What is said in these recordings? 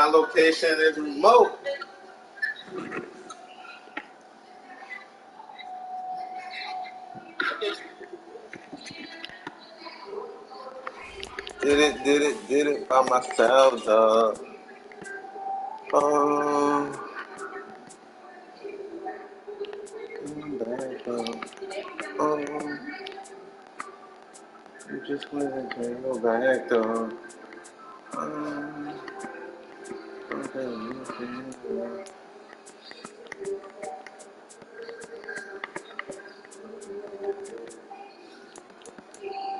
My location is remote. Did it by myself, dog. You just wouldn't go back, dog.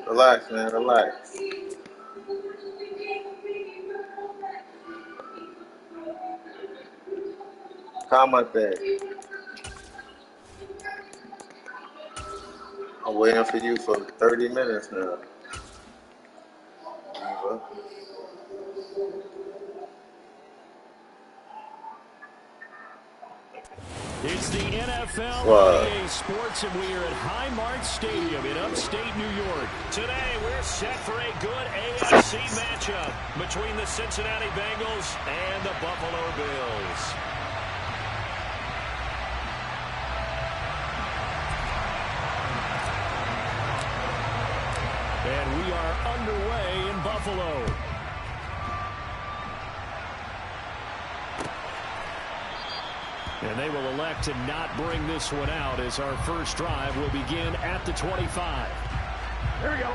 Relax, man, relax. Calm my day. I'm waiting for you for 30 minutes now. It's the NFL on EA Sports, and we are at Highmark Stadium in upstate New York. Today, we're set for a good AFC matchup between the Cincinnati Bengals and the Buffalo Bills. And we are underway in Buffalo. And they will elect to not bring this one out as our first drive will begin at the 25. Here we go.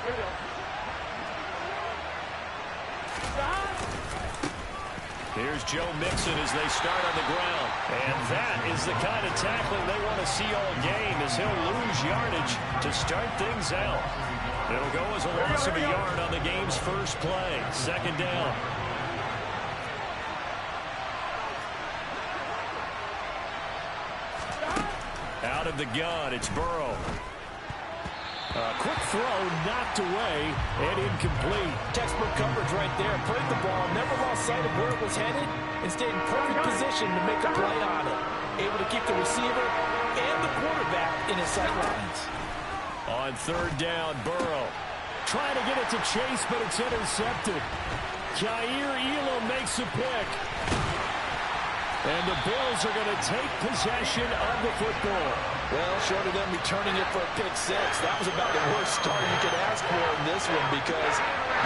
Here we go. Here's Joe Mixon as they start on the ground. And that is the kind of tackling they want to see all game as he'll lose yardage to start things out. It'll go as a loss of a yard on the game's first play. Second down. Out of the gun, it's Burrow. Quick throw, knocked away, and incomplete. Textbook coverage right there. Played the ball, never lost sight of where it was headed, and stayed in perfect position to make a play on it. Able to keep the receiver and the quarterback in his sight lines. On third down, Burrow. Trying to get it to Chase, but it's intercepted. Jair Elam makes a pick. And the Bills are going to take possession of the football. Well, short of them returning it for a pick six, that was about the worst start you could ask for in this one because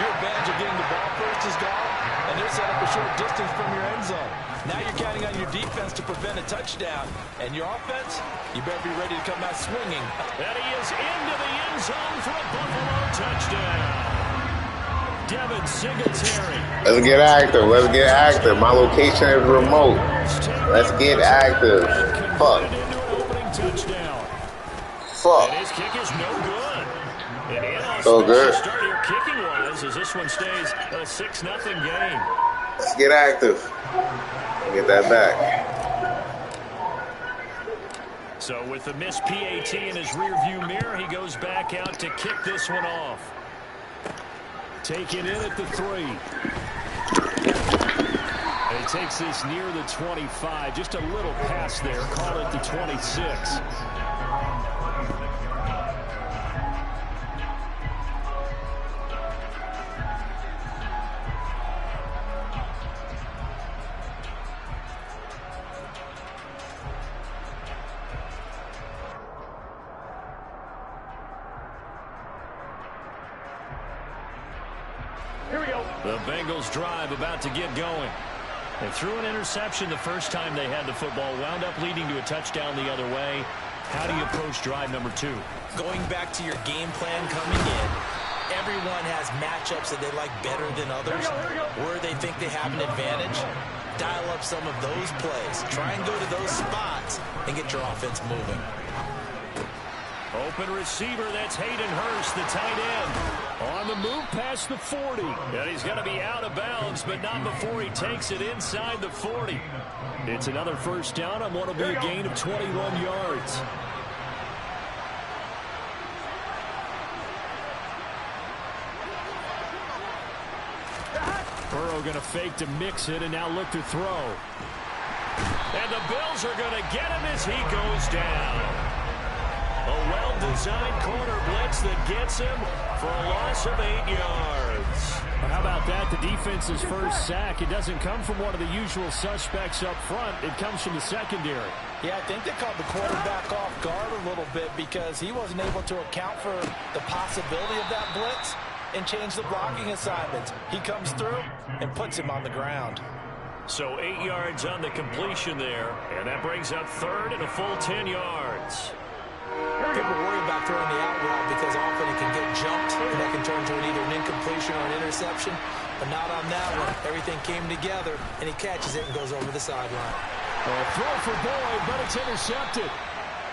your advantage of getting the ball first is gone, and they're set up a short distance from your end zone. Now you're counting on your defense to prevent a touchdown, and your offense, you better be ready to come out swinging. And he is into the end zone for a Buffalo touchdown. Devin Singletary. Let's get active. Let's get active. My location is remote. Let's get active. Fuck. Fuck. And his kick is no good. And so good. Start here kicking wise as this one stays a 6-0 game. Let's get active. Get that back. So with the missed PAT in his rearview mirror, he goes back out to kick this one off. Taken in at the 3. And he takes this near the 25. Just a little pass there. Call it the 26. The Bengals drive about to get going. They threw an interception the first time they had the football, wound up leading to a touchdown the other way. How do you approach drive number 2? Going back to your game plan coming in, everyone has matchups that they like better than others. Where they think they have an advantage, dial up some of those plays. Try and go to those spots and get your offense moving. Open receiver, that's Hayden Hurst, the tight end. On the move past the 40. And he's going to be out of bounds, but not before he takes it inside the 40. It's another first down on what will be a gain of 21 yards. Burrow going to fake to mix it and now look to throw. And the Bills are going to get him as he goes down. A well-designed corner blitz that gets him for a loss of 8 yards. How about that? The defense's first sack. It doesn't come from one of the usual suspects up front. It comes from the secondary. Yeah, I think they caught the quarterback off guard a little bit because he wasn't able to account for the possibility of that blitz and change the blocking assignments. He comes through and puts him on the ground. So 8 yards on the completion there, and that brings up third and a full 10 yards. People worry about throwing the out route because often it can get jumped and that can turn to either an incompletion or an interception. But not on that one. Everything came together, and he catches it and goes over the sideline. Throw for Boyd, but it's intercepted.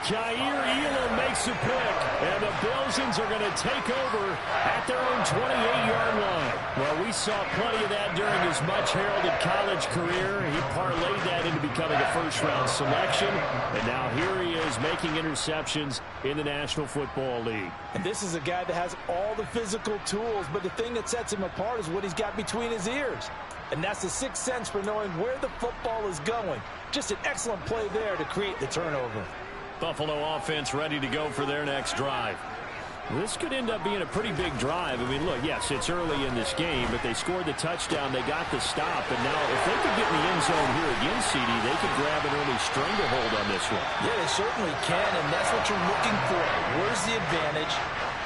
Jair Elam makes the pick, and the Bills are going to take over at their own 28-yard line. Well, we saw plenty of that during his much-heralded college career. He parlayed that into becoming a first-round selection, and now here he is making interceptions in the National Football League. And this is a guy that has all the physical tools, but the thing that sets him apart is what he's got between his ears. And that's the sixth sense for knowing where the football is going. Just an excellent play there to create the turnover. Buffalo offense ready to go for their next drive. This could end up being a pretty big drive. I mean, look, yes, it's early in this game, but they scored the touchdown. They got the stop. And now if they could get in the end zone here again, CD, they could grab an early stranglehold on this one. Yeah, they certainly can, and that's what you're looking for. Where's the advantage?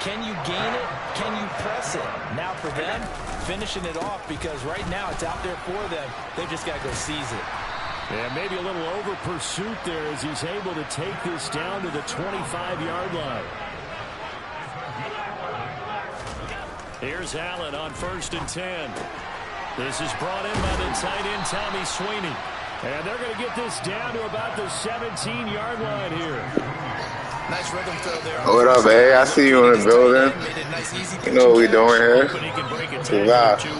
Can you gain it? Can you press it? Now for them, finishing it off because right now it's out there for them. They've just got to go seize it. Yeah, maybe a little over pursuit there as he's able to take this down to the 25-yard line. Here's Allen on 1st and 10. This is brought in by the tight end, Tommy Sweeney. And they're going to get this down to about the 17-yard line here. Nice rhythm throw there. What up, hey? I see you in the building. You know what we doing here?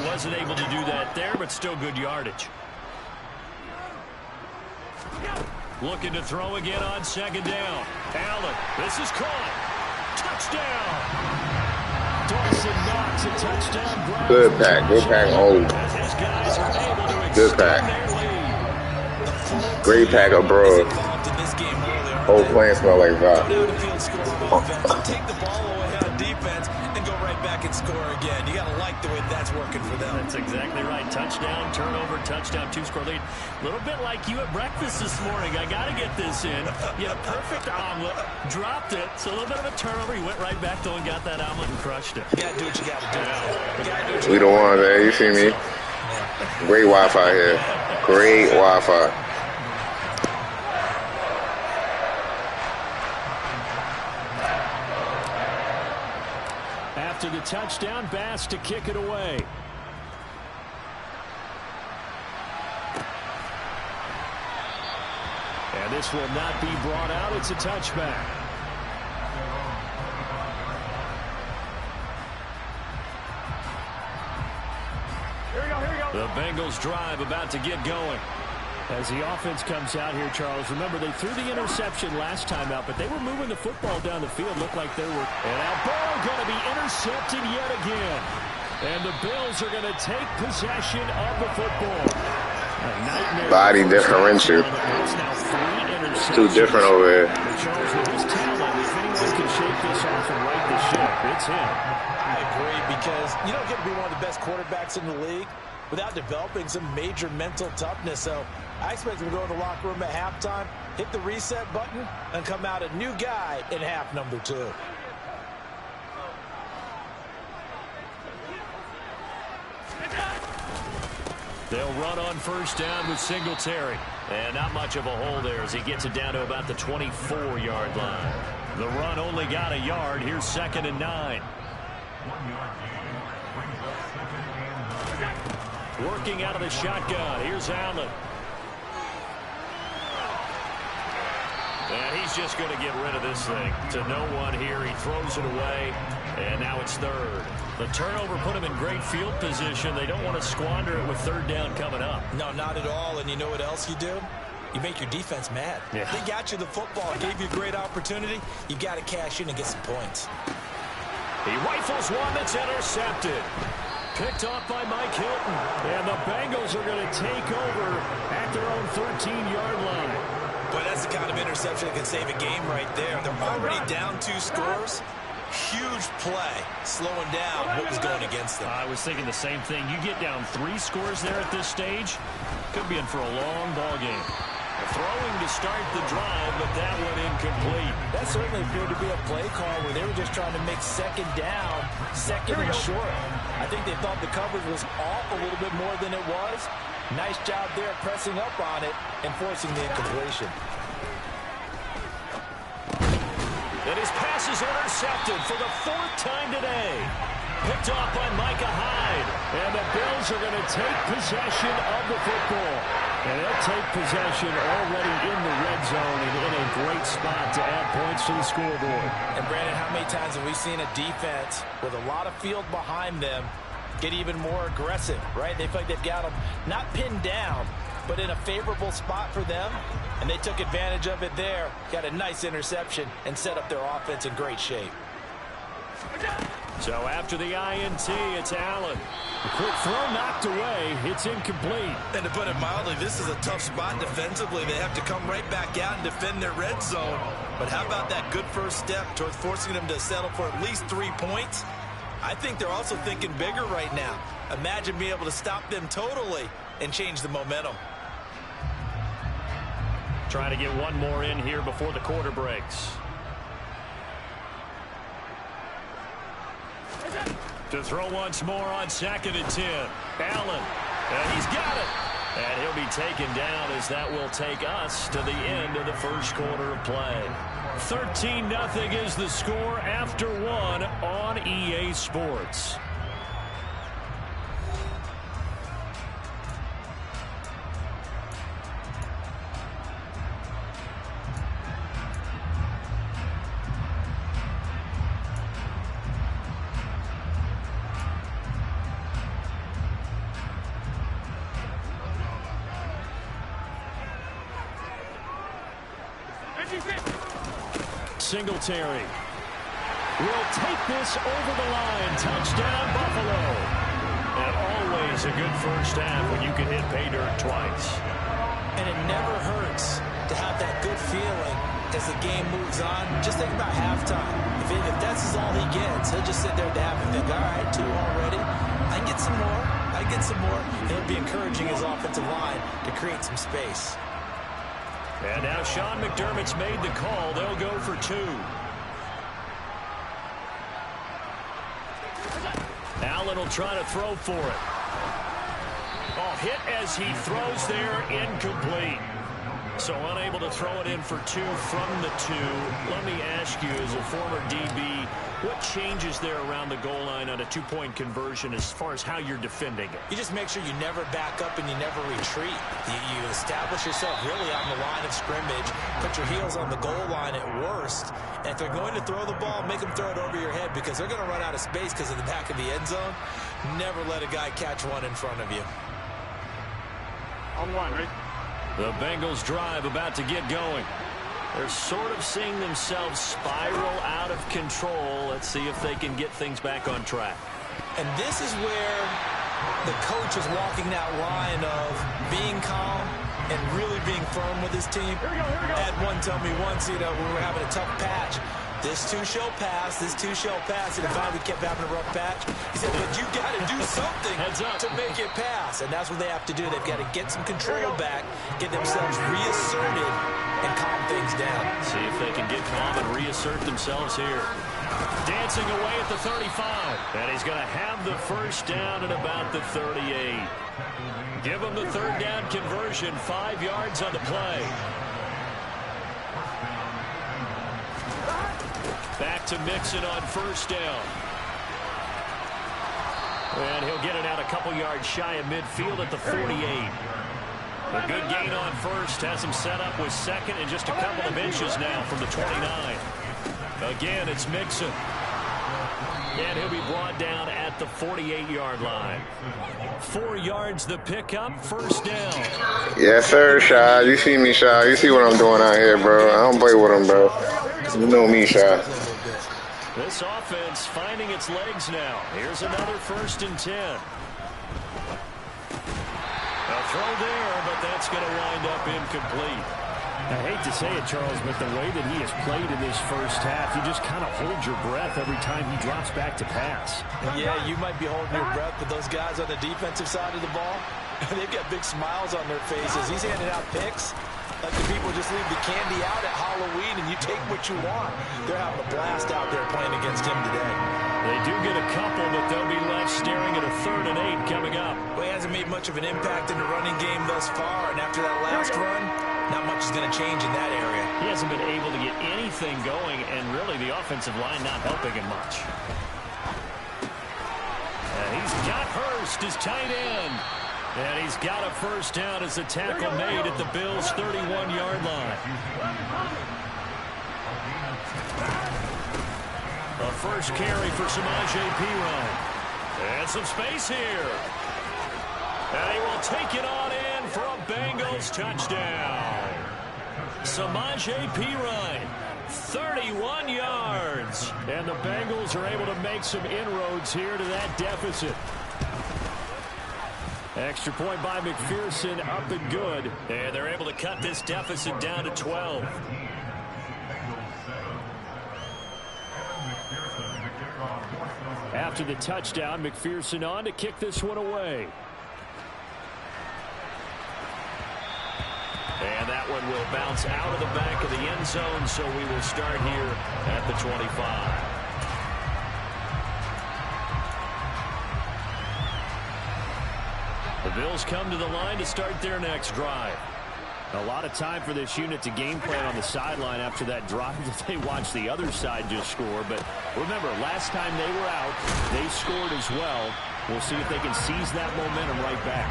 Wasn't able to do that there, but still good yardage. Looking to throw again on 2nd down. Allen, this is caught. Touchdown. Dawson Knox, a touchdown. Good pack. Good pack. Oh. Good pack. Great pack of bros. Whole plane smell like that. Take the ball away on defense and go right back and score again. You got to like the way that's working for them. That's exactly right. Touchdown, turnover, touchdown, 2-score lead. A little bit like you at breakfast this morning. I got to get this in. You had a perfect omelet, dropped it. So a little bit of a turnover. You went right back though and got that omelet and crushed it. You got to do what you got to do. We the ones, hey. You see me? Great Wi-Fi here. Great Wi-Fi. After the touchdown, Bass to kick it away. And this will not be brought out. It's a touchback. Here we go. The Bengals drive about to get going. As the offense comes out here, Charles, remember they threw the interception last time out, but they were moving the football down the field. Looked like they were. And now Burrow going to be intercepted yet again. And the Bills are going to take possession of the football. Body differential. Too different over here. Charles, with his talent, if anyone can shake this off and right the ship, it's him. I agree because you don't get to be one of the best quarterbacks in the league without developing some major mental toughness. So I expect him to go in the locker room at halftime, hit the reset button, and come out a new guy in half number 2. They'll run on 1st down with Singletary. And not much of a hole there as he gets it down to about the 24-yard line. The run only got a yard. Here's 2nd and 9. Working out of the shotgun. Here's Allen. And he's just going to get rid of this thing. To no one here. He throws it away. And now it's 3rd. The turnover put him in great field position. They don't want to squander it with 3rd down coming up. No, not at all. And you know what else you do? You make your defense mad. Yeah. They got you the football, gave you a great opportunity. You got to cash in and get some points. He rifles one that's intercepted. Picked off by Mike Hilton. And the Bengals are going to take over at their own 13-yard line. But that's the kind of interception that can save a game right there. They're already down 2 scores. Huge play, slowing down what was going against them. I was thinking the same thing. You get down 3 scores there at this stage, could be in for a long ball game. Throwing to start the drive, but that one incomplete. That certainly appeared to be a play call where they were just trying to make second down, second and short. I think they thought the coverage was off a little bit more than it was. Nice job there pressing up on it and forcing the incompletion. And his pass is intercepted for the 4th time today. Picked off by Micah Hyde. And the Bills are going to take possession of the football. And they'll take possession already in the red zone and in a great spot to add points to the scoreboard. And Brandon, how many times have we seen a defense with a lot of field behind them get even more aggressive, right? They feel like they've got them not pinned down, but in a favorable spot for them. And they took advantage of it there. Got a nice interception and set up their offense in great shape. So after the INT, it's Allen. The quick throw knocked away. It's incomplete. And to put it mildly, this is a tough spot defensively. They have to come right back out and defend their red zone. But how about that good first step towards forcing them to settle for at least 3 points? I think they're also thinking bigger right now. Imagine being able to stop them totally and change the momentum. Trying to get one more in here before the quarter breaks. To throw once more on 2nd and 10. Allen. And he's got it. And he'll be taken down as that will take us to the end of the first quarter of play. 13-0 is the score after 1 on EA Sports. Singletary will take this over the line. Touchdown, Buffalo. And always a good first half when you can hit pay dirt twice. And it never hurts to have that good feeling as the game moves on. Just think about halftime. If that's all he gets, he'll just sit there at the half and think, all right, 2 already. I can get some more. I can get some more. And he'll be encouraging his offensive line to create some space. And now Sean McDermott's made the call. They'll go for 2. Allen will try to throw for it. Oh, hit as he throws there, incomplete. So unable to throw it in for 2 from the 2. Let me ask you, as a former DB, what changes there around the goal line on a 2-point conversion as far as how you're defending it? You just make sure you never back up and you never retreat. You establish yourself really on the line of scrimmage, put your heels on the goal line at worst, and if they're going to throw the ball, make them throw it over your head because they're going to run out of space because of the back of the end zone. Never let a guy catch one in front of you. On 1, right? The Bengals drive about to get going. They're sort of seeing themselves spiral out of control. Let's see if they can get things back on track. And this is where the coach is walking that line of being calm and really being firm with his team. I had one tell me once, when we were having a tough patch, this too shall pass, this too shall pass. And finally we kept having a rough patch. He said, but you got to do something to make it pass. And that's what they have to do. They've got to get some control back, get themselves reasserted, and calm things down. See if they can get calm and reassert themselves here. Dancing away at the 35. And he's going to have the first down at about the 38. Give him the 3rd down conversion, 5 yards on the play. Back to Mixon on 1st down. And he'll get it out a couple yards shy of midfield at the 48. A good gain on 1st. Has him set up with 2nd and just a couple of inches now from the 29. Again, it's Mixon. And he'll be brought down at the 48-yard line. 4 yards the pickup, 1st down. Yes, sir, Shy. You see me, Shy. You see what I'm doing out here, bro. I don't play with him, bro. You know me, Shy. This offense finding its legs now. Here's another 1st and 10. A throw there, but that's going to wind up incomplete. I hate to say it, Charles, but the way that he has played in this first half, you just kind of hold your breath every time he drops back to pass. Yeah, you might be holding your breath, but those guys on the defensive side of the ball, they've got big smiles on their faces. He's handing out picks like the people just leave the candy out at Halloween and you take what you want. They're having a blast out there playing against him today. They do get a couple, but they'll be left staring at a 3rd and 8 coming up. Well, he hasn't made much of an impact in the running game thus far, and after that last run, not much is going to change in that area. He hasn't been able to get anything going, and really the offensive line not helping him much. And he's got Hurst, his tight end. And he's got a first down as the tackle made at the Bills' 31-yard line. The first carry for Samaje Perine. And some space here. And he will take it on in for a Bengals touchdown. Samaje Perine, 31 yards. And the Bengals are able to make some inroads here to that deficit. Extra point by McPherson, up and good. And they're able to cut this deficit down to 12. After the touchdown, McPherson on to kick this one away. And that one will bounce out of the back of the end zone, so we will start here at the 25. The Bills come to the line to start their next drive. A lot of time for this unit to game plan on the sideline after that drive that they watched the other side just score. But remember, last time they were out, they scored as well. We'll see if they can seize that momentum right back.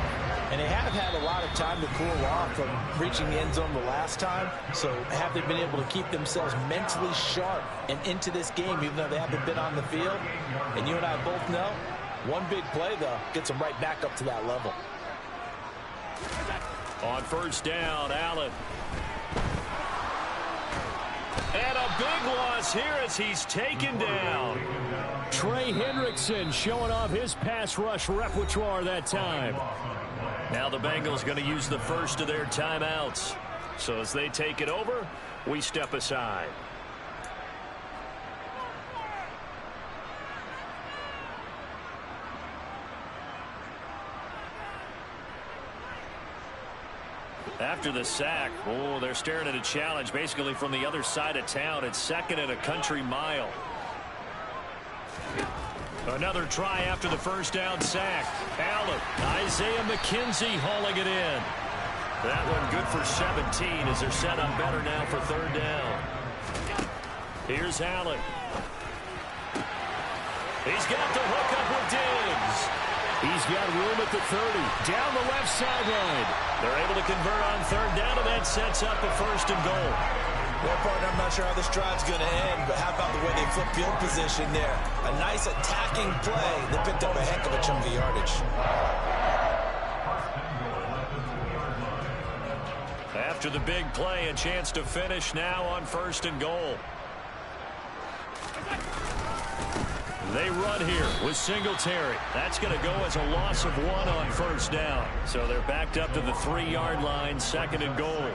And they have had a lot of time to cool off from reaching the end zone the last time. So have they been able to keep themselves mentally sharp and into this game, even though they haven't been on the field? And you and I both know, one big play, though, gets them right back up to that level. On first down, Allen. And a big loss here as he's taken down. Trey Hendrickson showing off his pass rush repertoire that time. Now the Bengals going to use the first of their timeouts. So as they take it over, we step aside. After the sack, they're staring at a challenge basically from the other side of town. It's 2nd and a country mile. Another try after the first down sack. Allen, Isaiah McKenzie hauling it in. That one good for 17 as they're set up better now for 3rd down. Here's Allen. He's got the hook up with Diggs. He's got room at the 30, down the left sideline. They're able to convert on 3rd down, and that sets up a 1st and goal. Well, partner, I'm not sure how this drive's going to end, but how about the way they flip field position there? A nice attacking play that picked up a heck of a chunk of yardage. After the big play, a chance to finish now on 1st and goal. They run here with Singletary. That's going to go as a loss of 1 on 1st down. So they're backed up to the 3-yard line, 2nd and goal.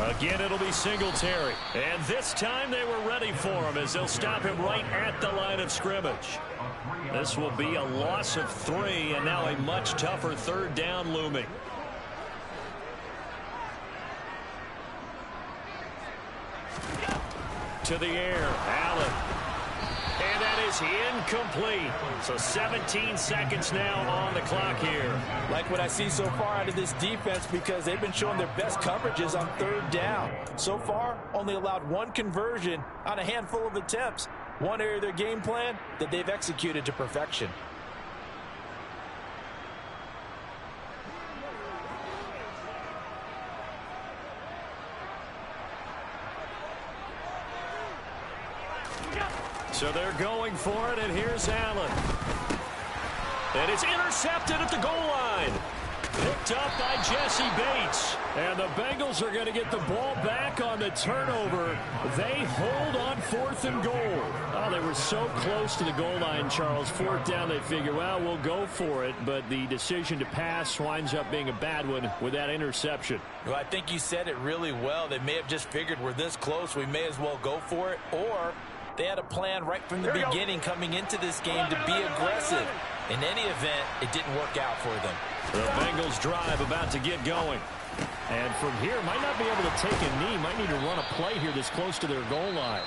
Again, it'll be Singletary. And this time they were ready for him as they'll stop him right at the line of scrimmage. This will be a loss of 3 and now a much tougher 3rd down looming. To the air, Allen. And that is incomplete. So 17 seconds now on the clock here. Like what I see so far out of this defense because they've been showing their best coverages on 3rd down. So far, only allowed 1 conversion on a handful of attempts. One area of their game plan that they've executed to perfection. So they're going for it, and here's Allen. And it's intercepted at the goal line. Picked up by Jesse Bates. And the Bengals are going to get the ball back on the turnover. They hold on 4th and goal. Oh, they were so close to the goal line, Charles. 4th down, they figure, well, we'll go for it. But the decision to pass winds up being a bad one with that interception. Well, I think you said it really well. They may have just figured we're this close, we may as well go for it. Or they had a plan right from the beginning coming into this game to be aggressive. In any event, it didn't work out for them. The Bengals drive about to get going. And from here, might not be able to take a knee. Might need to run a play here this close to their goal line.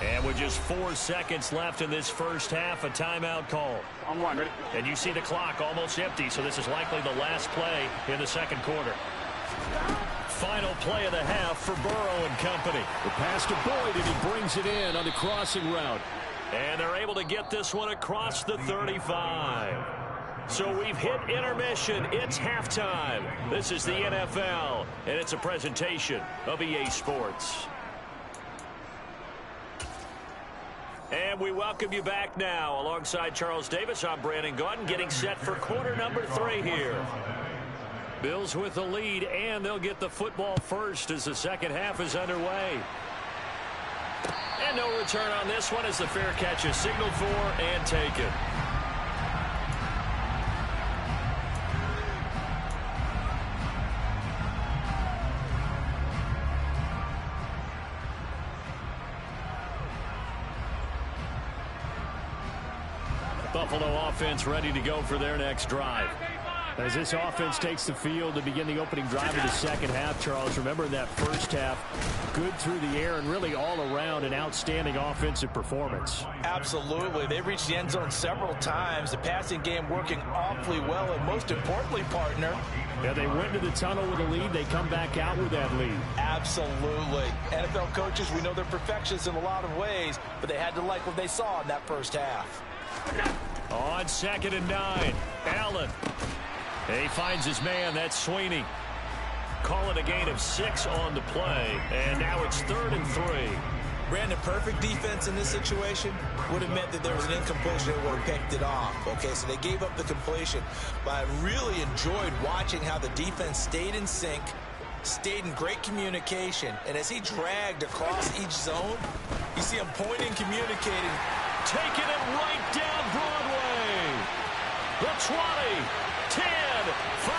And with just 4 seconds left in this first half, a timeout call. On one, ready? And you see the clock almost empty, so this is likely the last play in the second quarter. Final play of the half for Burrow and company. The pass to Boyd, and he brings it in on the crossing route. And they're able to get this one across the 35. So we've hit intermission. It's halftime. This is the NFL, and it's a presentation of EA Sports. And we welcome you back now. Alongside Charles Davis, I'm Brandon Gaudin, getting set for quarter number 3 here. Bills with the lead, and they'll get the football first as the second half is underway. And no return on this one as the fair catch is signaled for and taken. Buffalo offense ready to go for their next drive. As this offense takes the field to begin the opening drive of the second half, Charles, remember in that first half, good through the air and really all around an outstanding offensive performance. Absolutely. They reached the end zone several times. The passing game working awfully well, and most importantly, partner. Yeah, they went to the tunnel with a lead. They come back out with that lead. Absolutely. NFL coaches, we know they're perfectionists in a lot of ways, but they had to like what they saw in that first half. On 2nd and 9, Allen. He finds his man. That's Sweeney. Call it a gain of 6 on the play, and now it's 3rd and 3. Brandon, perfect defense in this situation would have meant that there was an incompletion that would have picked it off. Okay, so they gave up the completion, but I really enjoyed watching how the defense stayed in sync, stayed in great communication, and as he dragged across each zone, you see him pointing, communicating, taking it right down Broadway. The 20, 10, 5,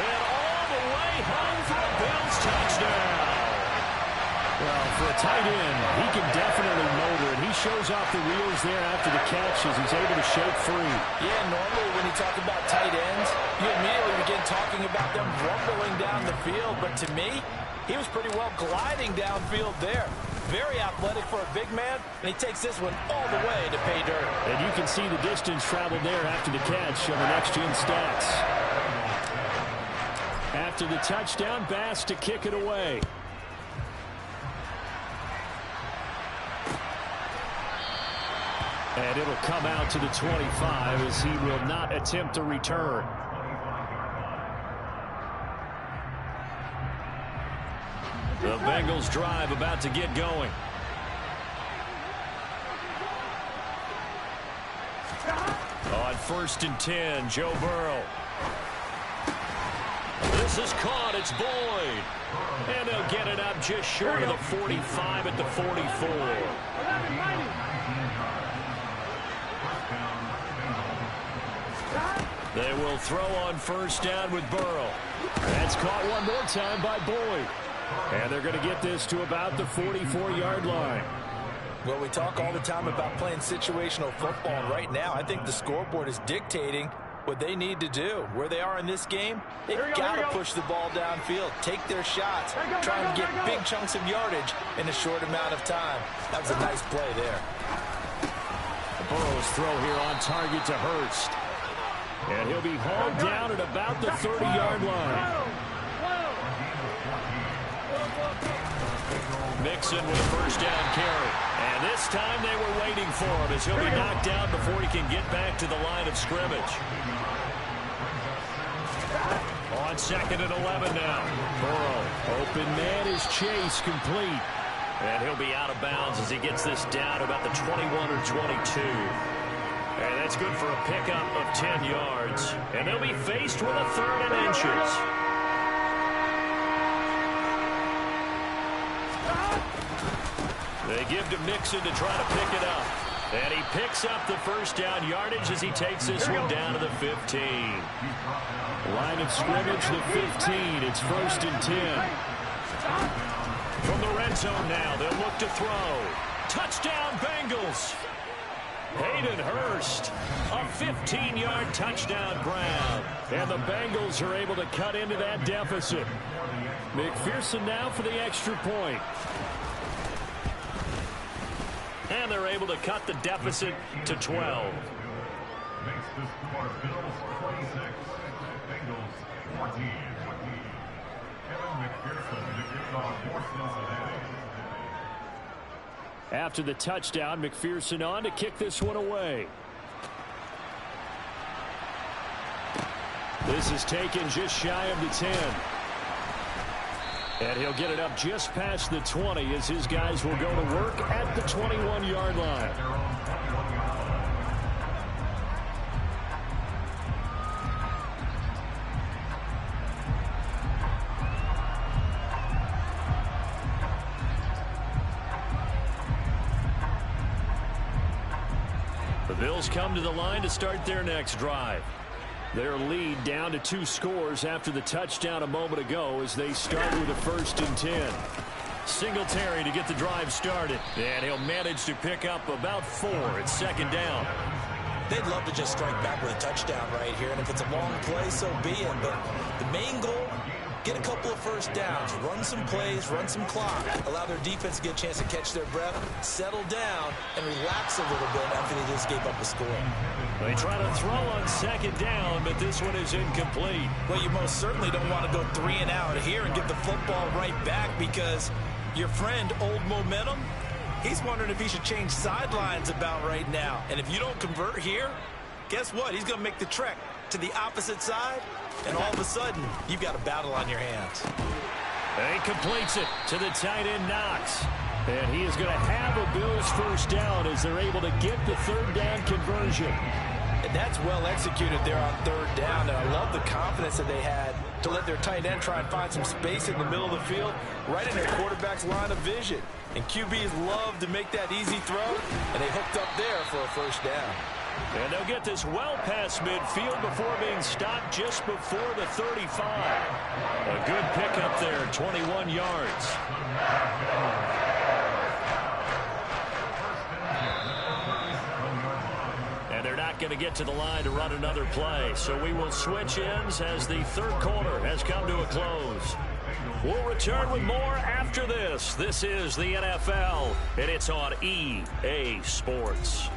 and all the way home for a Bills touchdown. Well, for a tight end, he can definitely motor, and he shows off the wheels there after the catch as he's able to shake free. Yeah, normally when you talk about tight ends, you immediately begin talking about them rumbling down the field, but to me, he was pretty well gliding downfield there. Very athletic for a big man, and he takes this one all the way to pay dirt. And you can see the distance traveled there after the catch on the next-gen stats. After the touchdown, Bass to kick it away. And it'll come out to the 25 as he will not attempt to return. The Bengals drive about to get going. On 1st and 10, Joe Burrow. This is caught. It's Boyd. And they'll get it up just short of the 45 at the 44. They will throw on 1st down with Burrow. That's caught one more time by Boyd. And they're going to get this to about the 44-yard line. Well, we talk all the time about playing situational football, and right now I think the scoreboard is dictating what they need to do. Where they are in this game, they've got to push the ball downfield, take their shots, try and get big chunks of yardage in a short amount of time. That was a nice play there. Burrow's throw here on target to Hurst. And he'll be hauled down at about the 30-yard line. Mixon with a 1st down carry. And this time they were waiting for him as he'll be knocked down before he can get back to the line of scrimmage. On 2nd and 11 now. Burrow, open man is Chase, complete. And he'll be out of bounds as he gets this down about the 21 or 22. And that's good for a pickup of 10 yards. And they'll be faced with a 3rd and inches. They give to Mixon to try to pick it up. And he picks up the first down yardage as he takes this one down to the 15. Line of scrimmage, the 15. It's 1st and 10. From the red zone now, they'll look to throw. Touchdown, Bengals. Hayden Hurst, a 15-yard touchdown grab. And the Bengals are able to cut into that deficit. McPherson now for the extra point. And they're able to cut the deficit to 12. Makes the score Bills 26, Bengals 14. Kevin McPherson to kick off for Cincinnati. After the touchdown, McPherson on to kick this one away. This is taken just shy of the 10. And he'll get it up just past the 20 as his guys will go to work at the 21-yard line. The Bills come to the line to start their next drive. Their lead down to 2 scores after the touchdown a moment ago as they start with a 1st and 10. Singletary to get the drive started. And he'll manage to pick up about 4. It's 2nd down. They'd love to just strike back with a touchdown right here. And if it's a long play, so be it. But the main goal, get a couple of first downs, run some plays, run some clock, allow their defense to get a chance to catch their breath, settle down, and relax a little bit after they just gave up a score. They try to throw on 2nd down, but this one is incomplete. Well, you most certainly don't want to go 3 and out here and get the football right back because your friend, Old Momentum, he's wondering if he should change sidelines about right now. And if you don't convert here, guess what? He's going to make the trek to the opposite side, and all of a sudden, you've got a battle on your hands. And he completes it to the tight end, Knox. And he is going to have a Bills first down as they're able to get the 3rd down conversion. And that's well executed there on 3rd down. And I love the confidence that they had to let their tight end try and find some space in the middle of the field, right in their quarterback's line of vision. And QBs love to make that easy throw, and they hooked up there for a first down. And they'll get this well past midfield before being stopped just before the 35. A good pickup there, 21 yards. And they're not going to get to the line to run another play. So we will switch ends as the 3rd quarter has come to a close. We'll return with more after this. This is the NFL, and it's on EA Sports.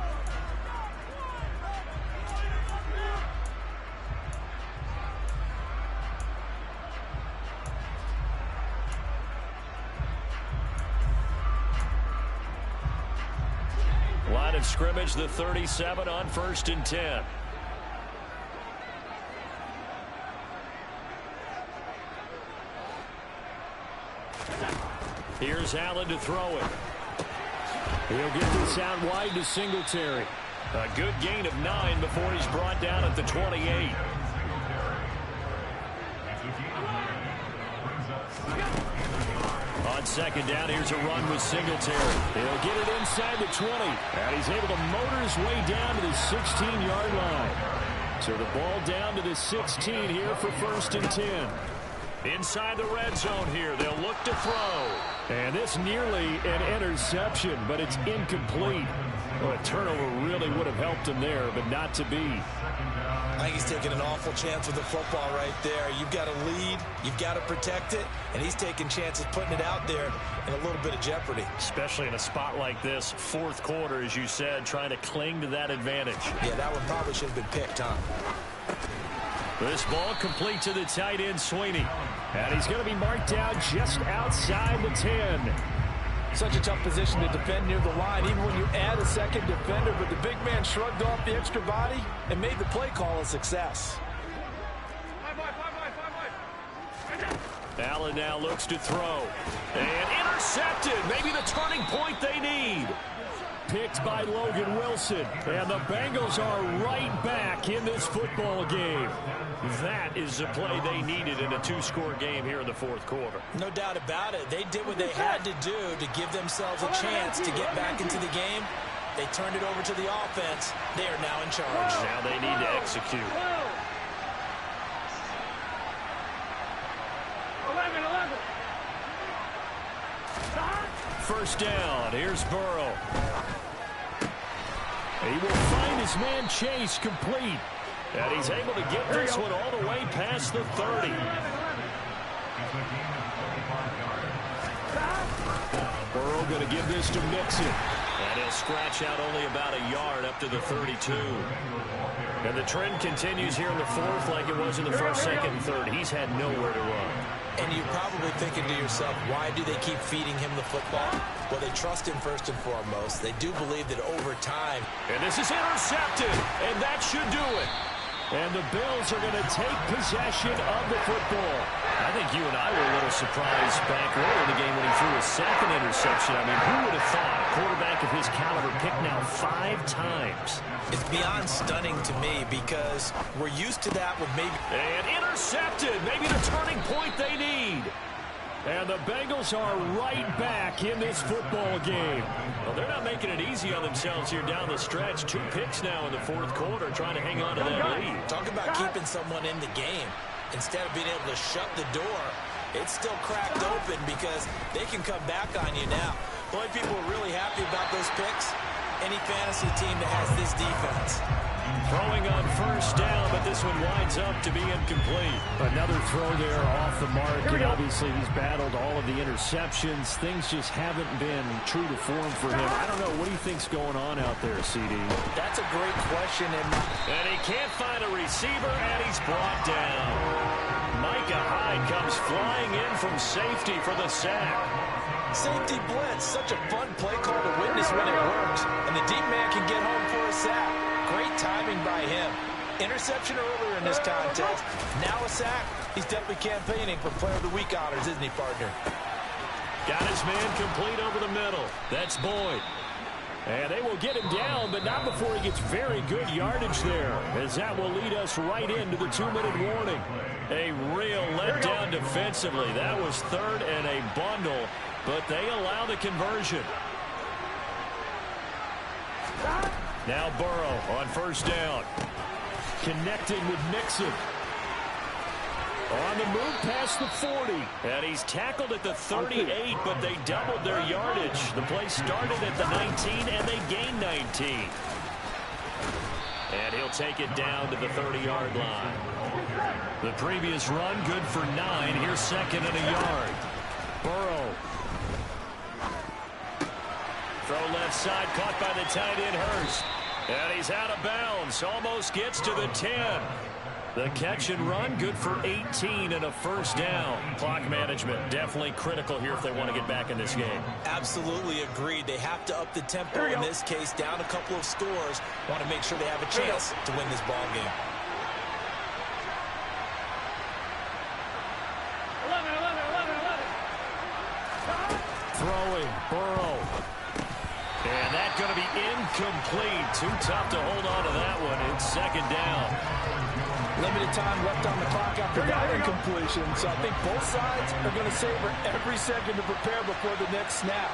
Line of scrimmage, the 37 on 1st and 10. Here's Allen to throw it. He'll get this out wide to Singletary. A good gain of 9 before he's brought down at the 28. On 2nd down, here's a run with Singletary. He'll get it inside the 20. And he's able to motor his way down to the 16-yard line. So the ball down to the 16 here for 1st and 10. Inside the red zone here, they'll look to throw. And this nearly an interception, but it's incomplete. Well, a turnover really would have helped him there, but not to be. I think he's taking an awful chance with the football right there. You've got to lead, you've got to protect it, and he's taking chances putting it out there in a little bit of jeopardy. Especially in a spot like this, 4th quarter, as you said, trying to cling to that advantage. Yeah, that one probably should have been picked, huh? This ball complete to the tight end, Sweeney. And he's going to be marked down just outside the 10. Such a tough position to defend near the line, even when you add a 2nd defender. But the big man shrugged off the extra body and made the play call a success. Allen now looks to throw. And intercepted. Maybe the turning point they need. picked by Logan Wilson. And the Bengals are right back in this football game. That is the play they needed in a two-score game here in the fourth quarter. No doubt about it. They did what they had to do to give themselves a chance to get back into the game. They turned it over to the offense. They are now in charge. Now they need to execute. 11. First down. Here's Burrow. He will find his man Chase complete. And he's able to get this one all the way past the 30. Burrow going to give this to Mixon. And he'll scratch out only about a yard up to the 32. And the trend continues here in the fourth like it was in the first, second, and third. He's had nowhere to run. And you're probably thinking to yourself, why do they keep feeding him the football? Well, they trust him first and foremost. They do believe that over time. And this is intercepted, and that should do it. And the Bills are going to take possession of the football. I think you and I were a little surprised back early in the game when he threw his second interception. I mean, who would have thought a quarterback of his caliber picked now 5 times? It's beyond stunning to me because we're used to that with maybe. And intercepted, maybe the turning point they need. And the Bengals are right back in this football game. Well, they're not making it easy on themselves here down the stretch. 2 picks now in the fourth quarter, trying to hang on to that lead. Talk about keeping someone in the game. Instead of being able to shut the door, it's still cracked open because they can come back on you now. The only people who are really happy about those picks, any fantasy team that has this defense. Throwing on first down, but this one winds up to be incomplete. Another throw there off the mark, and obviously he's battled all of the interceptions. Things just haven't been true to form for him. I don't know. What do you think's going on out there, CD? That's a great question. And he can't find a receiver, and he's brought down. Micah Hyde comes flying in from safety for the sack. Safety blitz, such a fun play call to witness when it works. And the deep man can get home for a sack. Great timing by him. Interception earlier in this contest. Now a sack. He's definitely campaigning for Player of the Week honors, isn't he, partner? Got his man complete over the middle. That's Boyd. And they will get him down, but not before he gets very good yardage there, as that will lead us right into the 2-minute warning. A real letdown defensively. That was third and a bundle, but they allow the conversion. Now Burrow on first down. Connecting with Mixon. On the move past the 40. And he's tackled at the 38, but they doubled their yardage. The play started at the 19, and they gained 19. And he'll take it down to the 30-yard line. The previous run, good for 9. Here's second and a yard. Burrow. Throw left side, caught by the tight end, Hurst. And he's out of bounds, almost gets to the 10. The catch and run, good for 18 and a first down. Clock management, definitely critical here if they want to get back in this game. Absolutely agreed. They have to up the tempo in this case, down a couple of scores. Want to make sure they have a chance to win this ball game. 11. Throwing, Burrow. And that's going to be incomplete. Too tough to hold on to that one. It's second down. Limited time left on the clock after that incompletion. So I think both sides are going to savor every second to prepare before the next snap.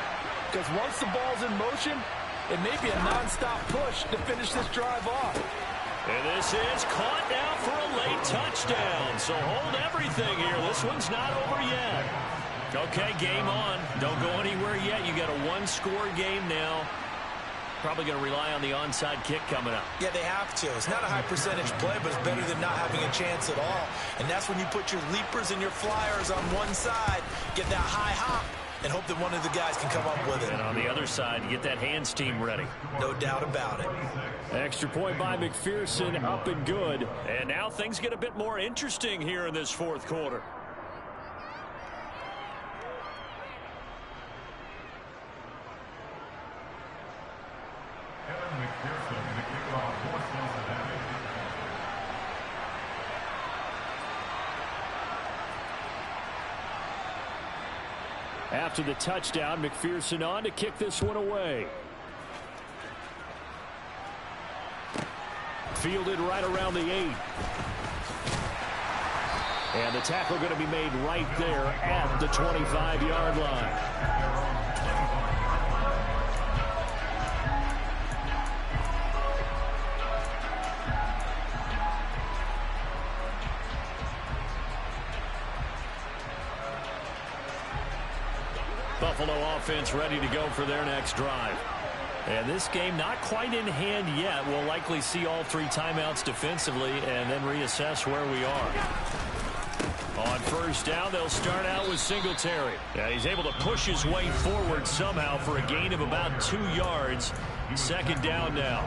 Because once the ball's in motion, it may be a nonstop push to finish this drive off. And this is caught now for a late touchdown. So hold everything here. This one's not over yet. Okay, game on. Don't go anywhere yet. You got a one-score game now. Probably going to rely on the onside kick coming up. Yeah, they have to. It's not a high percentage play, but it's better than not having a chance at all. And that's when you put your leapers and your flyers on one side, get that high hop, and hope that one of the guys can come up with it. And on the other side, you get that hands team ready. No doubt about it. Extra point by McPherson, up and good. And now things get a bit more interesting here in this fourth quarter. After the touchdown, McPherson on to kick this one away. Fielded right around the 8. And the tackle going to be made right there at the 25-yard line. Buffalo offense ready to go for their next drive. And this game not quite in hand yet. We'll likely see all 3 timeouts defensively and then reassess where we are. On first down, they'll start out with Singletary. Yeah, he's able to push his way forward somehow for a gain of about 2 yards. Second down now.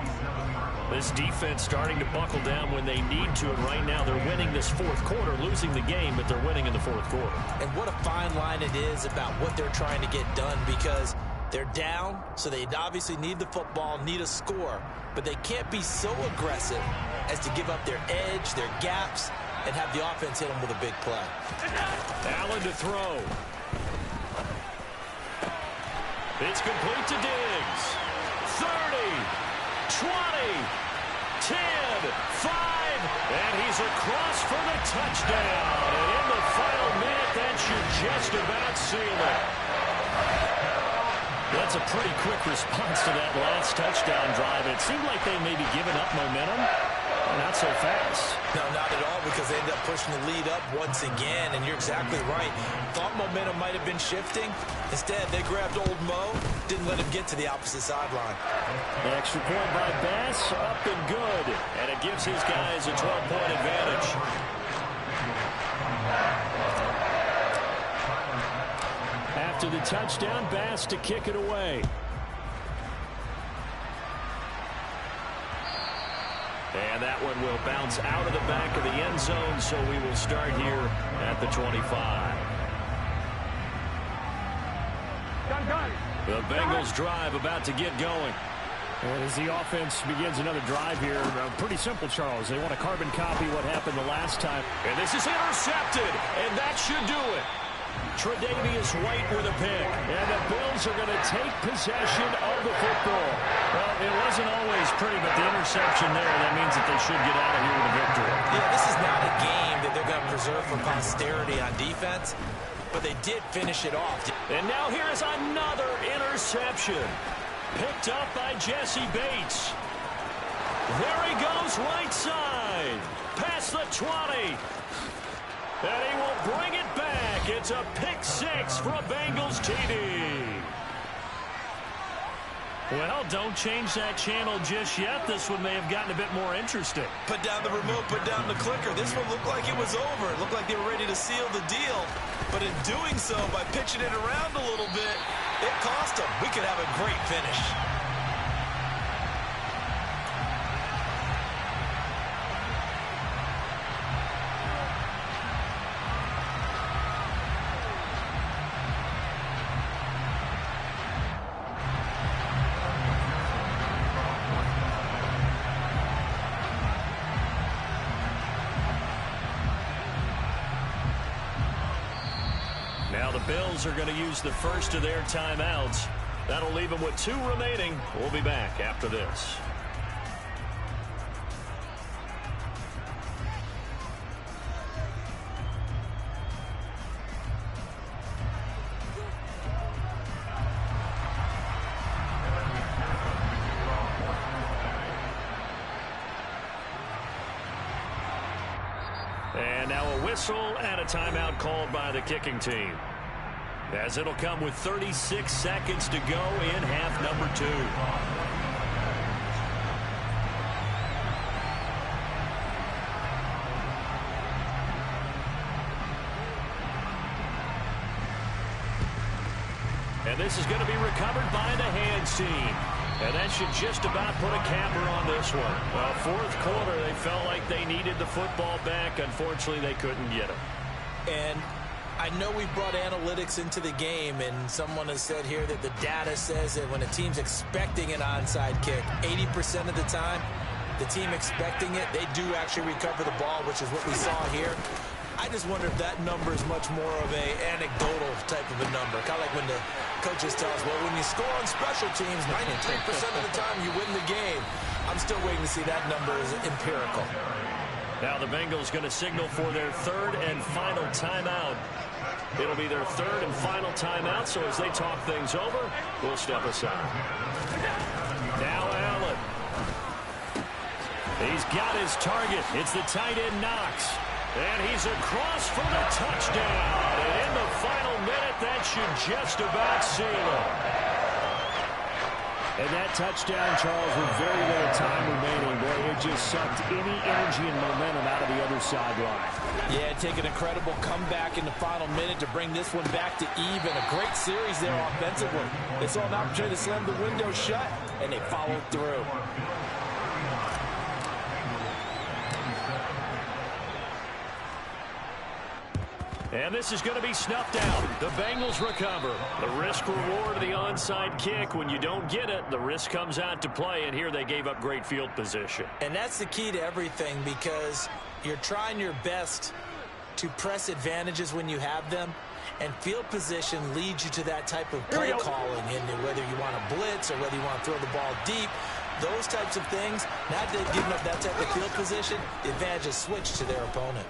This defense starting to buckle down when they need to, and right now they're winning this fourth quarter, losing the game, but they're winning in the fourth quarter. And what a fine line it is about what they're trying to get done, because they're down, so they obviously need the football, need a score, but they can't be so aggressive as to give up their edge, their gaps, and have the offense hit them with a big play. Allen to throw. It's complete to Diggs. 30, 20, 10, 5, and he's across for the touchdown. And in the final minute, that should just about seal it. That's a pretty quick response to that last touchdown drive. It seemed like they may be giving up momentum. Not so fast. No, not at all, because they ended up pushing the lead up once again, and you're exactly right. Thought momentum might have been shifting. Instead, they grabbed old Mo, didn't let him get to the opposite sideline. The extra point by Bass, up and good, and it gives his guys a 12-point advantage. After the touchdown, Bass to kick it away. And that one will bounce out of the back of the end zone, so we will start here at the 25. The Bengals drive about to get going. And as the offense begins another drive here, pretty simple, Charles. They want to carbon copy what happened the last time. And this is intercepted, and that should do it. Tre'Davious White with a pick, and the Bills are going to take possession of the football. Well, it wasn't always pretty, but the interception there, that means that they should get out of here with a victory. Yeah, this is not a game that they're going to preserve for posterity on defense, but they did finish it off. And now here is another interception, picked up by Jesse Bates. There he goes, right side, past the 20. And he will bring it back. It's a pick 6 for a Bengals TD. Well, don't change that channel just yet. This one may have gotten a bit more interesting. Put down the remote, put down the clicker. This one looked like it was over. It looked like they were ready to seal the deal. But in doing so, by pitching it around a little bit, it cost them. We could have a great finish. Now the Bills are going to use the first of their timeouts. That'll leave them with 2 remaining. We'll be back after this. And now a whistle and a timeout called by the kicking team, as it'll come with 36 seconds to go in half number 2. And this is going to be recovered by the hands team. And that should just about put a capper on this one. Well, fourth quarter, they felt like they needed the football back. Unfortunately, they couldn't get it. And I know we brought analytics into the game, and someone has said here that the data says that when a team's expecting an onside kick, 80% of the time, the team expecting it, they do actually recover the ball, which is what we saw here. I just wonder if that number is much more of a anecdotal type of a number, kind of like when the Coaches tell us, well, when you score on special teams, 93% of the time you win the game. I'm still waiting to see that number is empirical. Now the Bengals going to signal for their third and final timeout. It'll be their third and final timeout, so as they talk things over, we'll step aside. Now Allen. He's got his target. It's the tight end Knox. And he's across for the touchdown. And in the final minute, that should just about seal it. And that touchdown, Charles, with very little time remaining, boy, it just sucked any energy and momentum out of the other sideline. Yeah, take an incredible comeback in the final minute to bring this one back to even. A great series there offensively. They saw an opportunity to slam the window shut, and they followed through. And this is going to be snuffed out. The Bengals recover. The risk-reward of the onside kick. When you don't get it, the risk comes out to play, and here they gave up great field position. And that's the key to everything, because you're trying your best to press advantages when you have them, and field position leads you to that type of play calling, and whether you want to blitz or whether you want to throw the ball deep, those types of things. Now that they've given up that type of field position, the advantage is switched to their opponent.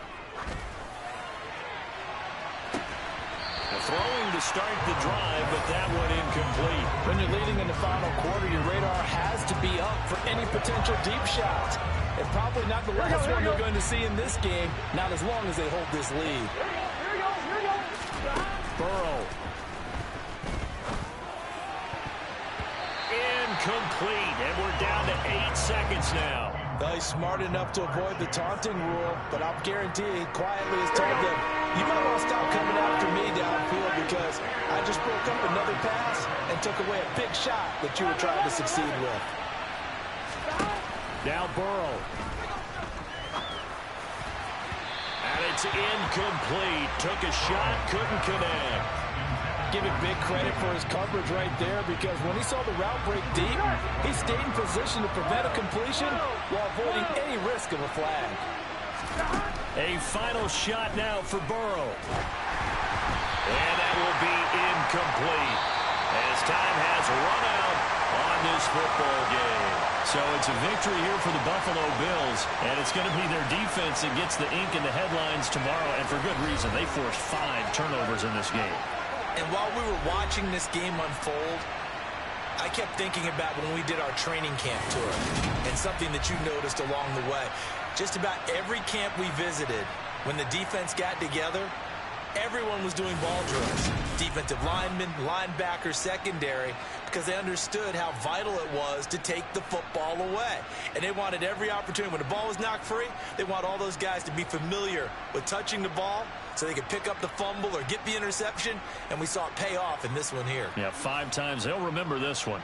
Throwing to start the drive, but that one incomplete. When you're leading in the final quarter, your radar has to be up for any potential deep shots. And probably not the last one you're going to see in this game, not as long as they hold this lead. Burrow. Incomplete, and we're down to 8 seconds now. He's smart enough to avoid the taunting rule, but I'll guarantee he quietly has told them, you might want to stop coming after me downfield because I just broke up another pass and took away a big shot that you were trying to succeed with. Now Burrow. And it's incomplete. Took a shot, couldn't connect. Give him big credit for his coverage right there, because when he saw the route break deep, he stayed in position to prevent a completion while avoiding any risk of a flag. A final shot now for Burrow. And that will be incomplete as time has run out on this football game. So it's a victory here for the Buffalo Bills, and it's going to be their defense that gets the ink in the headlines tomorrow, and for good reason. They forced 5 turnovers in this game. And while we were watching this game unfold, I kept thinking about when we did our training camp tour and something that you noticed along the way. Just about every camp we visited, when the defense got together, everyone was doing ball drills. Defensive linemen, linebackers, secondary, because they understood how vital it was to take the football away. And they wanted every opportunity. When the ball was knocked free, they want all those guys to be familiar with touching the ball so they could pick up the fumble or get the interception, and we saw it pay off in this one here. Yeah, 5 times. They'll remember this one.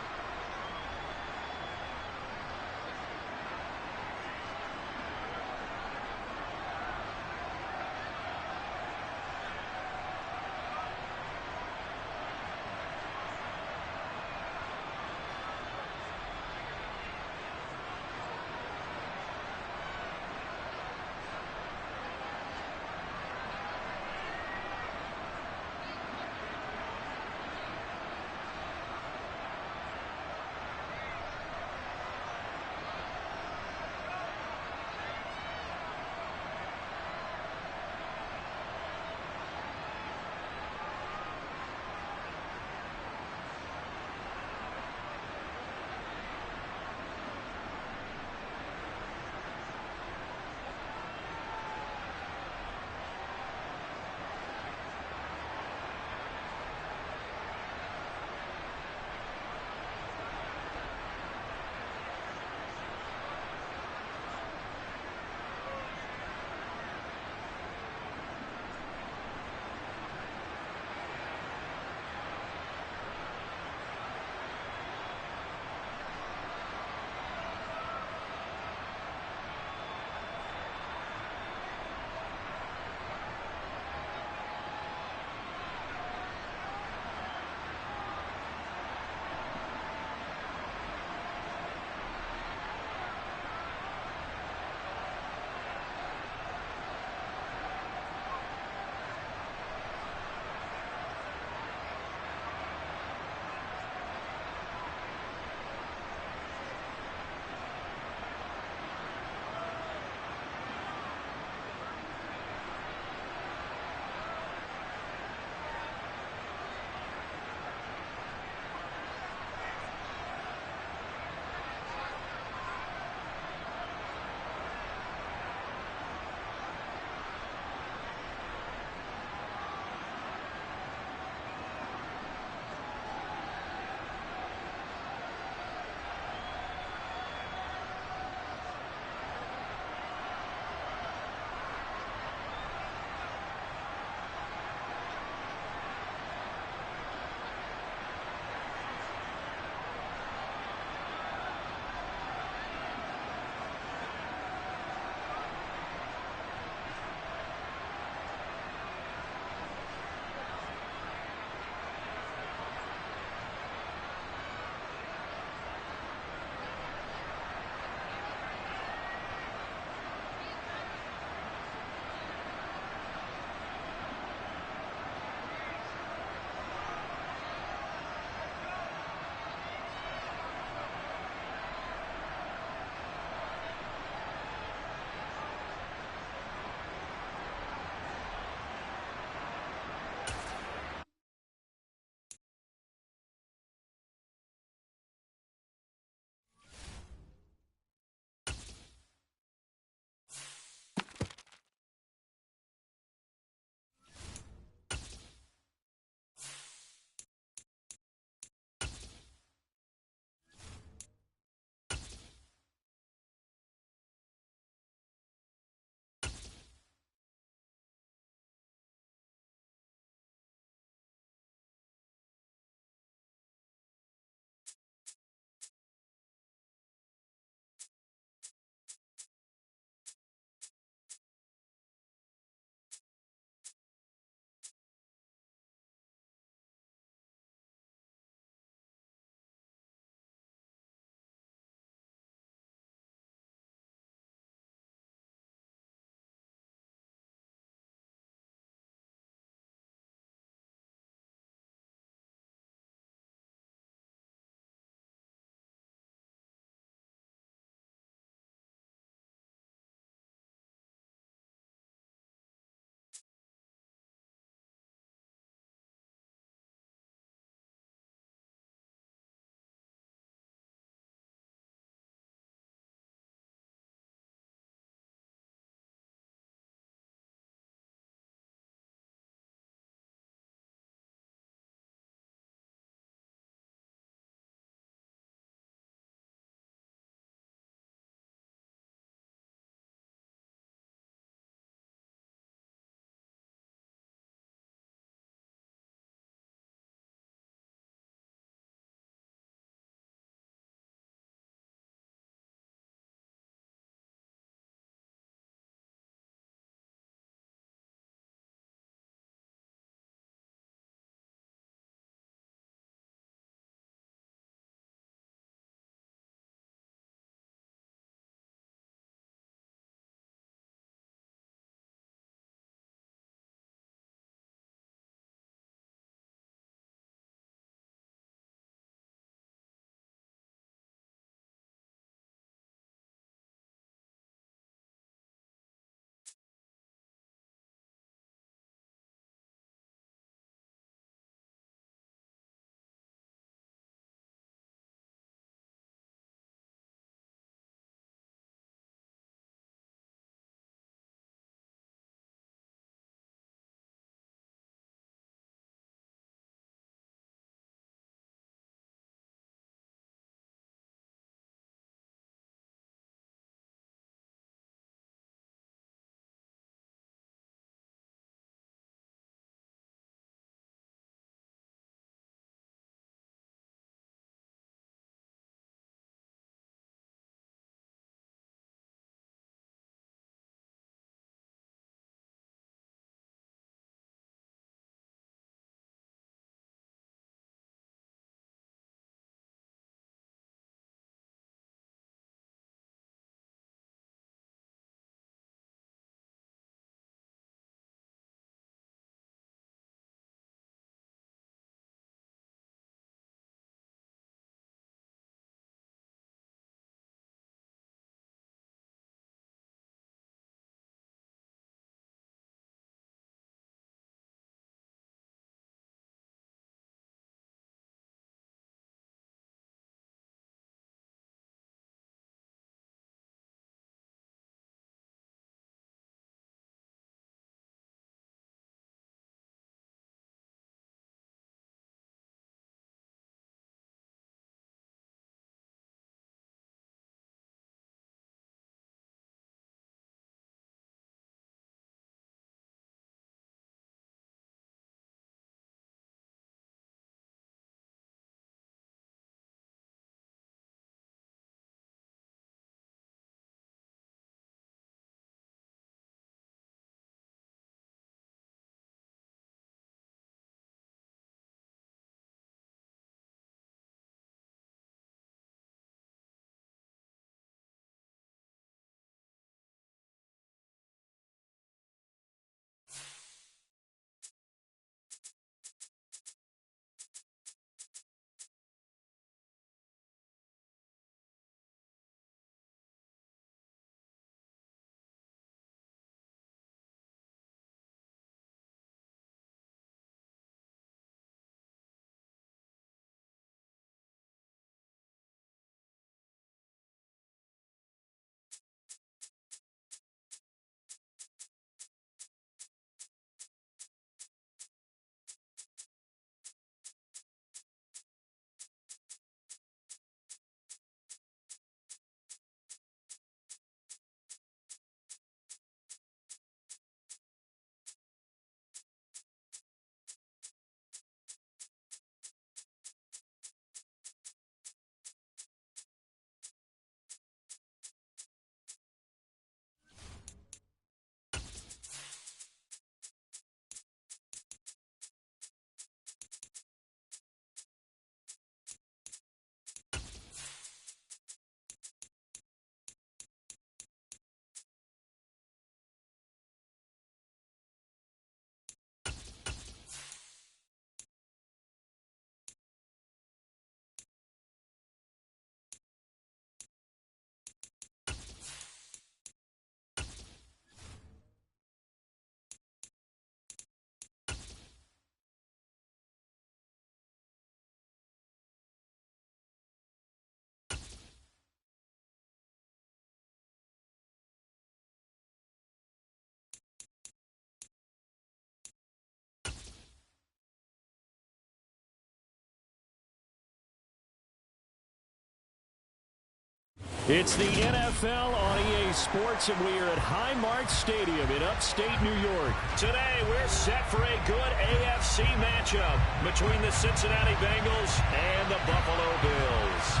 It's the NFL on EA Sports, and we are at Highmark Stadium in upstate New York. Today, we're set for a good AFC matchup between the Cincinnati Bengals and the Buffalo Bills.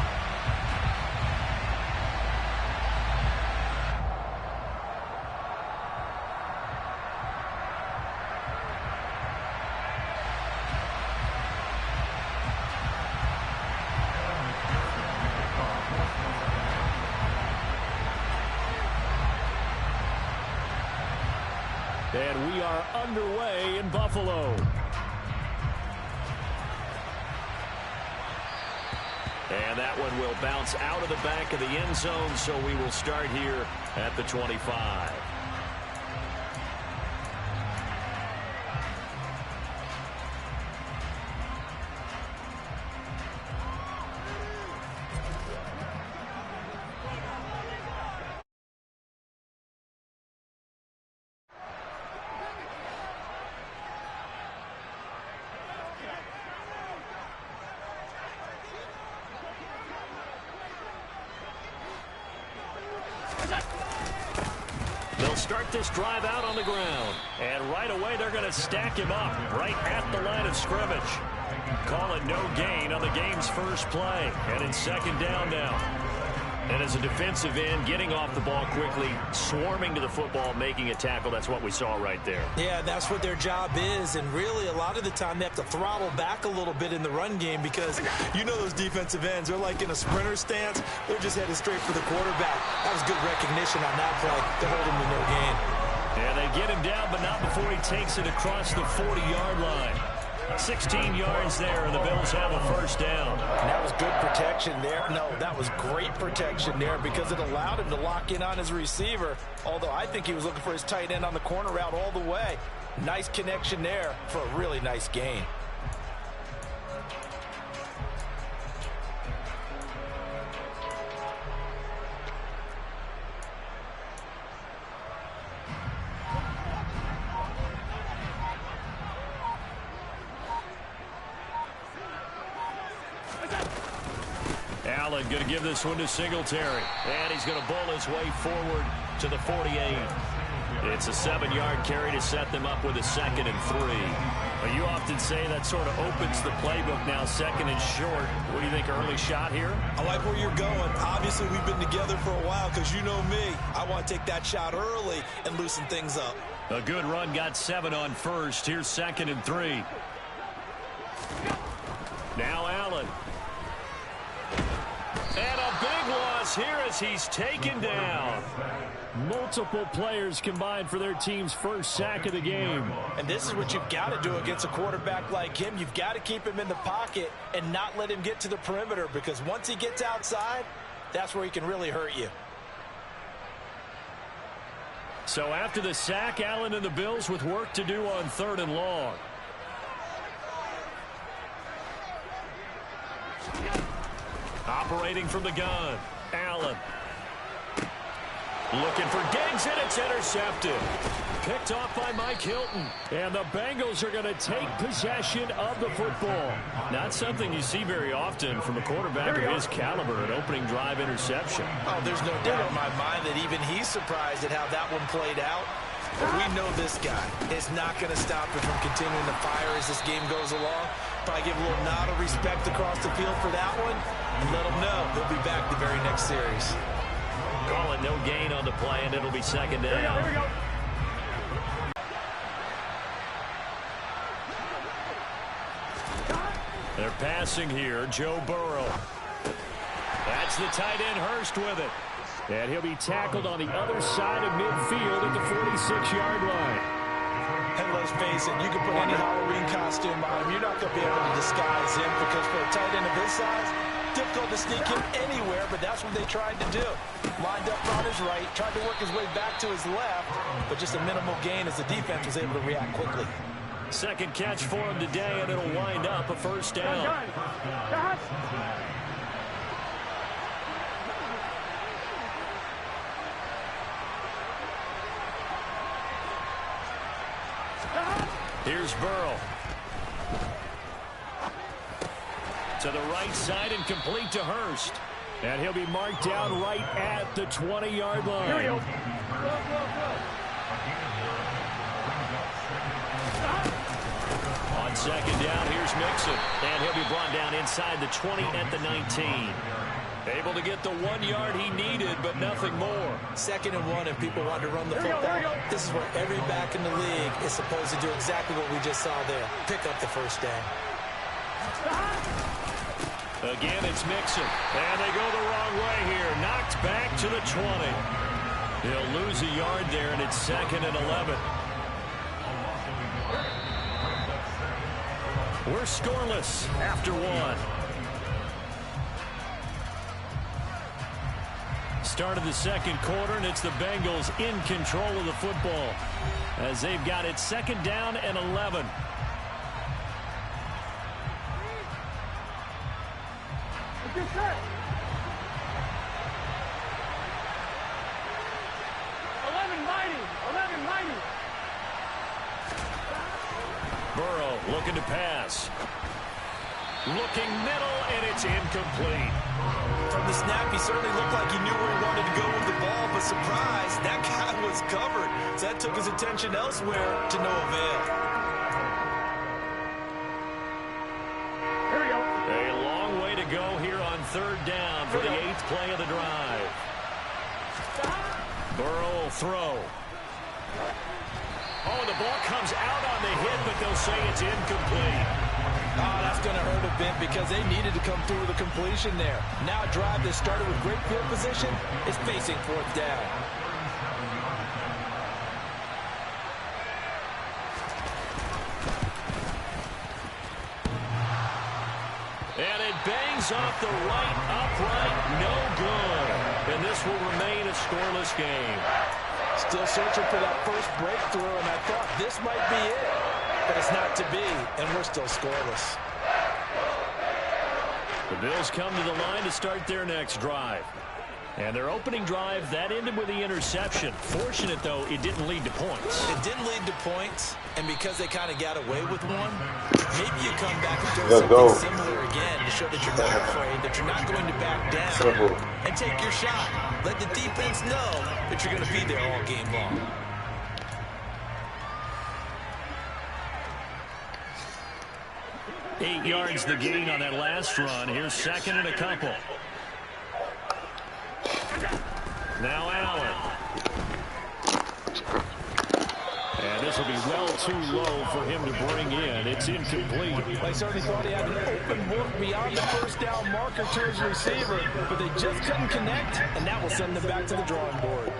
And we are underway in Buffalo. And that one will bounce out of the back of the end zone, so we will start here at the 25. They'll start this drive out on the ground. And right away, they're going to stack him up right at the line of scrimmage. Call it no gain on the game's first play. And it's second down now. And as a defensive end, getting off the ball quickly, swarming to the football, making a tackle, that's what we saw right there. Yeah, that's what their job is. And really, a lot of the time, they have to throttle back a little bit in the run game because you know those defensive ends, they're like in a sprinter stance. They're just headed straight for the quarterback. That was good recognition on that play to hold him to no gain. And they get him down, but not before he takes it across the 40-yard line. 16 yards there, and the Bills have a first down. And that was good protection there. No, that was great protection there because it allowed him to lock in on his receiver, although I think he was looking for his tight end on the corner route all the way. Nice connection there for a really nice gain. Allen going to give this one to Singletary. And he's going to bowl his way forward to the 48. It's a 7-yard carry to set them up with a 2nd and 3. But you often say that sort of opens the playbook now, 2nd and short. What do you think, early shot here? I like where you're going. Obviously, we've been together for a while because you know me. I want to take that shot early and loosen things up. A good run, got 7 on first. Here's 2nd and 3. Now Allen. And a big loss here as he's taken down. Multiple players combined for their team's first sack of the game. And this is what you've got to do against a quarterback like him. You've got to keep him in the pocket and not let him get to the perimeter because once he gets outside, that's where he can really hurt you. So after the sack, Allen and the Bills with work to do on 3rd and long. Operating from the gun, Allen. Looking for Diggs, and it's intercepted. Picked off by Mike Hilton. And the Bengals are going to take possession of the football. Not something you see very often from a quarterback of his caliber, an opening drive interception. Oh, there's no doubt in my mind that even he's surprised at how that one played out. But we know this guy is not going to stop him from continuing to fire as this game goes along. Probably give a little nod of respect across the field for that one and let him know he'll be back the very next series. Call it no gain on the play, and it'll be 2nd down. Here we go. They're passing here, Joe Burrow. That's the tight end, Hurst, with it. And he'll be tackled on the other side of midfield at the 46-yard line. And let's face it, you can put any Halloween costume on him. You're not going to be able to disguise him because for a tight end of his size, difficult to sneak him anywhere, but that's what they tried to do. Lined up on his right, tried to work his way back to his left, but just a minimal gain as the defense was able to react quickly. Second catch for him today, and it'll wind up a first down. Here's Burrow. To the right side and complete to Hurst. And he'll be marked down right at the 20-yard line. Here we go. On second down, here's Mixon. And he'll be brought down inside the 20 at the 19. Able to get the 1 yard he needed, but nothing more. 2nd and 1, if people want to run the football, this is where every back in the league is supposed to do exactly what we just saw there. Pick up the first down. Again, it's Mixon. And they go the wrong way here. Knocked back to the 20. He'll lose a yard there, and it's 2nd and 11. We're scoreless after 1. Start of the second quarter, and it's the Bengals in control of the football as they've got it 2nd down and 11. Get set. 11-90. Burrow looking to pass. Looking middle, and it's incomplete. From the snap, he certainly looked like he knew where he wanted to go with the ball, but surprise, that guy was covered. So that took his attention elsewhere to no avail. Here we go. A long way to go here on 3rd down for the 8th play of the drive. Burrow will throw. Oh, the ball comes out on the hit, but they'll say it's incomplete. Oh, that's going to hurt a bit because they needed to come through with a completion there. Now a drive that started with great field position is facing 4th down. And it bangs off the right upright, no good. And this will remain a scoreless game. Still searching for that first breakthrough, and I thought this might be it. But it's not to be, and we're still scoreless. The Bills come to the line to start their next drive. And their opening drive, that ended with the interception. Fortunate, though, it didn't lead to points. It didn't lead to points, and because they kind of got away with one, maybe you come back and do something similar again to show that you're not afraid, that you're not going to back down, and take your shot. Let the defense know that you're going to be there all game long. Eight yards the gain on that last run. Here's 2nd and a couple. Now Allen. And this will be well too low for him to bring in. It's incomplete. They certainly thought he had an open look beyond the first down marker to his receiver, but they just couldn't connect, and that will send them back to the drawing board.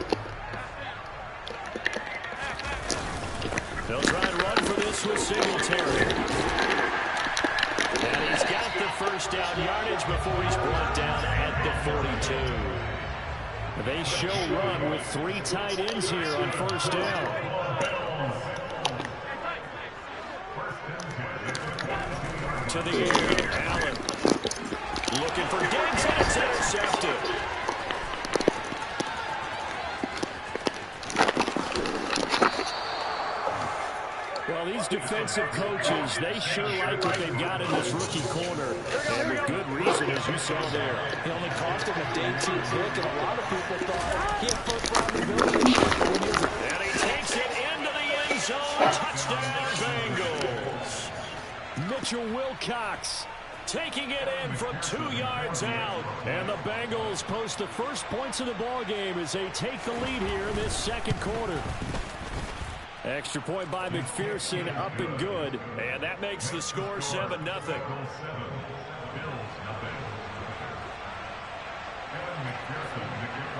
They'll try and run for this with Singletary. And he's got the first down yardage before he's brought down at the 42. They show run with 3 tight ends here on first down. To the air, Allen. Looking for Diggs, and it's intercepted. Well, these defensive coaches, they sure like what they've got in this rookie corner. And with good reason, as you saw there. He only cost him a day 2 pick, and a lot of people thought he had first-round ability. And he takes it into the end zone. Touchdown, Bengals. Mitchell Wilcox taking it in from 2 yards out. And the Bengals post the first points of the ball game as they take the lead here in this second quarter. Extra point by McPherson, up and good. And that makes the score 7-0.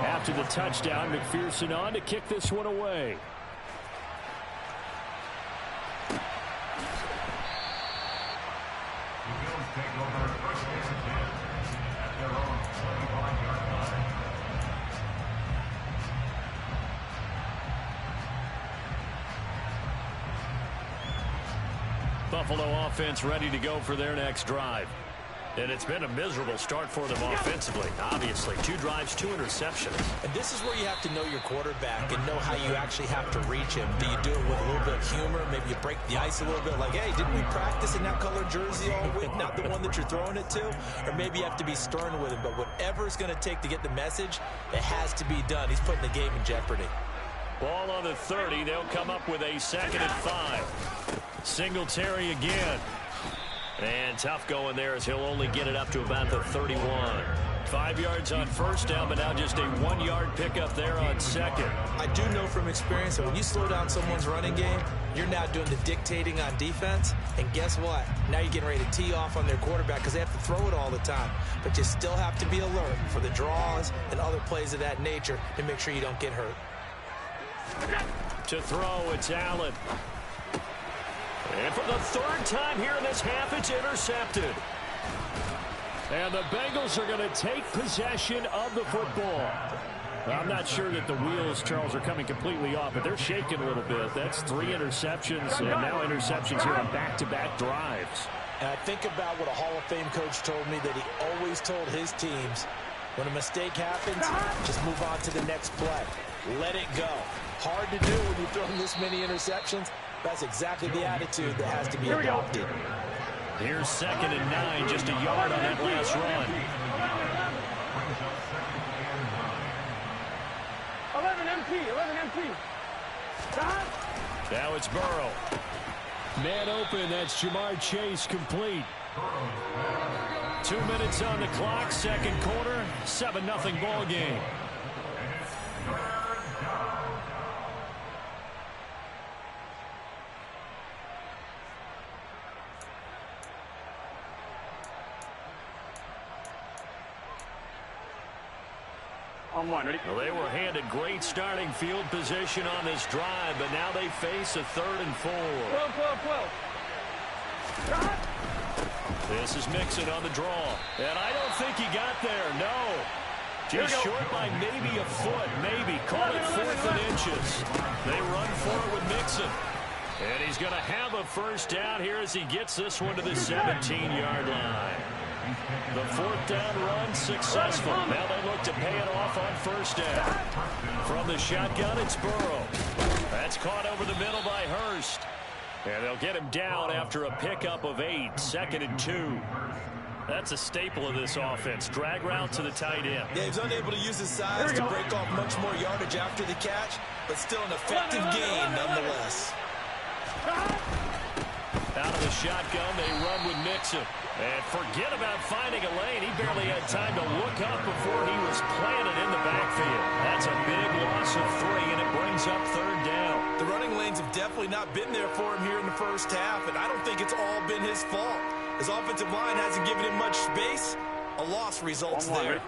After the touchdown, McPherson on to kick this one away. Buffalo offense ready to go for their next drive. And it's been a miserable start for them offensively, obviously. 2 drives, 2 interceptions. And this is where you have to know your quarterback and know how you actually have to reach him. Do you do it with a little bit of humor? Maybe you break the ice a little bit like, hey, didn't we practice in that color jersey all week? Not the one that you're throwing it to? Or maybe you have to be stern with him. But whatever it's going to take to get the message, it has to be done. He's putting the game in jeopardy. Ball on the 30. They'll come up with a 2nd and 5. Singletary again. And tough going there as he'll only get it up to about the 31. 5 yards on first down, but now just a 1-yard pickup there on 2nd. I do know from experience that when you slow down someone's running game, you're now doing the dictating on defense. And guess what? Now you're getting ready to tee off on their quarterback because they have to throw it all the time. But you still have to be alert for the draws and other plays of that nature to make sure you don't get hurt. To throw, it's Allen. And for the 3rd time here in this half, it's intercepted. And the Bengals are going to take possession of the football. I'm not sure that the wheels, Charles, are coming completely off, but they're shaking a little bit. That's 3 interceptions, and now interceptions here on back-to-back drives. And I think about what a Hall of Fame coach told me that he always told his teams, when a mistake happens, just move on to the next play. Let it go. Hard to do when you throw this many interceptions. That's exactly the attitude that has to be adopted. Here's 2nd and 9, just a yard on that last run. 11 MT. Now it's Burrow. Man open, that's Jamar Chase complete. 2 minutes on the clock, 2nd quarter, 7-0 ball game. On 1, ready? Well, they were handed great starting field position on this drive, but now they face a 3rd and 4. 12. This is Mixon on the draw. And I don't think he got there, no. Just short by maybe a foot, maybe. Call it 4th and inches. They run for it with Mixon. And he's going to have a first down here as he gets this one to the 17-yard line. The 4th down run successful. Now they look to pay it off on first down. From the shotgun, it's Burrow. That's caught over the middle by Hurst. And they'll get him down after a pickup of 8, 2nd and 2. That's a staple of this offense. Drag route to the tight end. Yeah, he's unable to use his size to break off much more yardage after the catch, but still an effective gain nonetheless. Out of the shotgun, they run with Mixon. And forget about finding a lane. He barely had time to look up before he was planted in the backfield. That's a big loss of 3, and it brings up 3rd down. The running lanes have definitely not been there for him here in the first half, and I don't think it's all been his fault. His offensive line hasn't given him much space. A loss results there.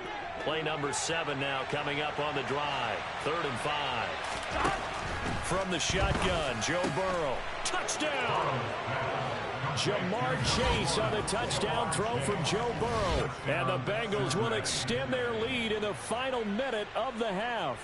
Play number 7 now coming up on the drive. 3rd and 5. From the shotgun, Joe Burrow. Touchdown! Jamar Chase on the touchdown throw from Joe Burrow. And the Bengals will extend their lead in the final minute of the half.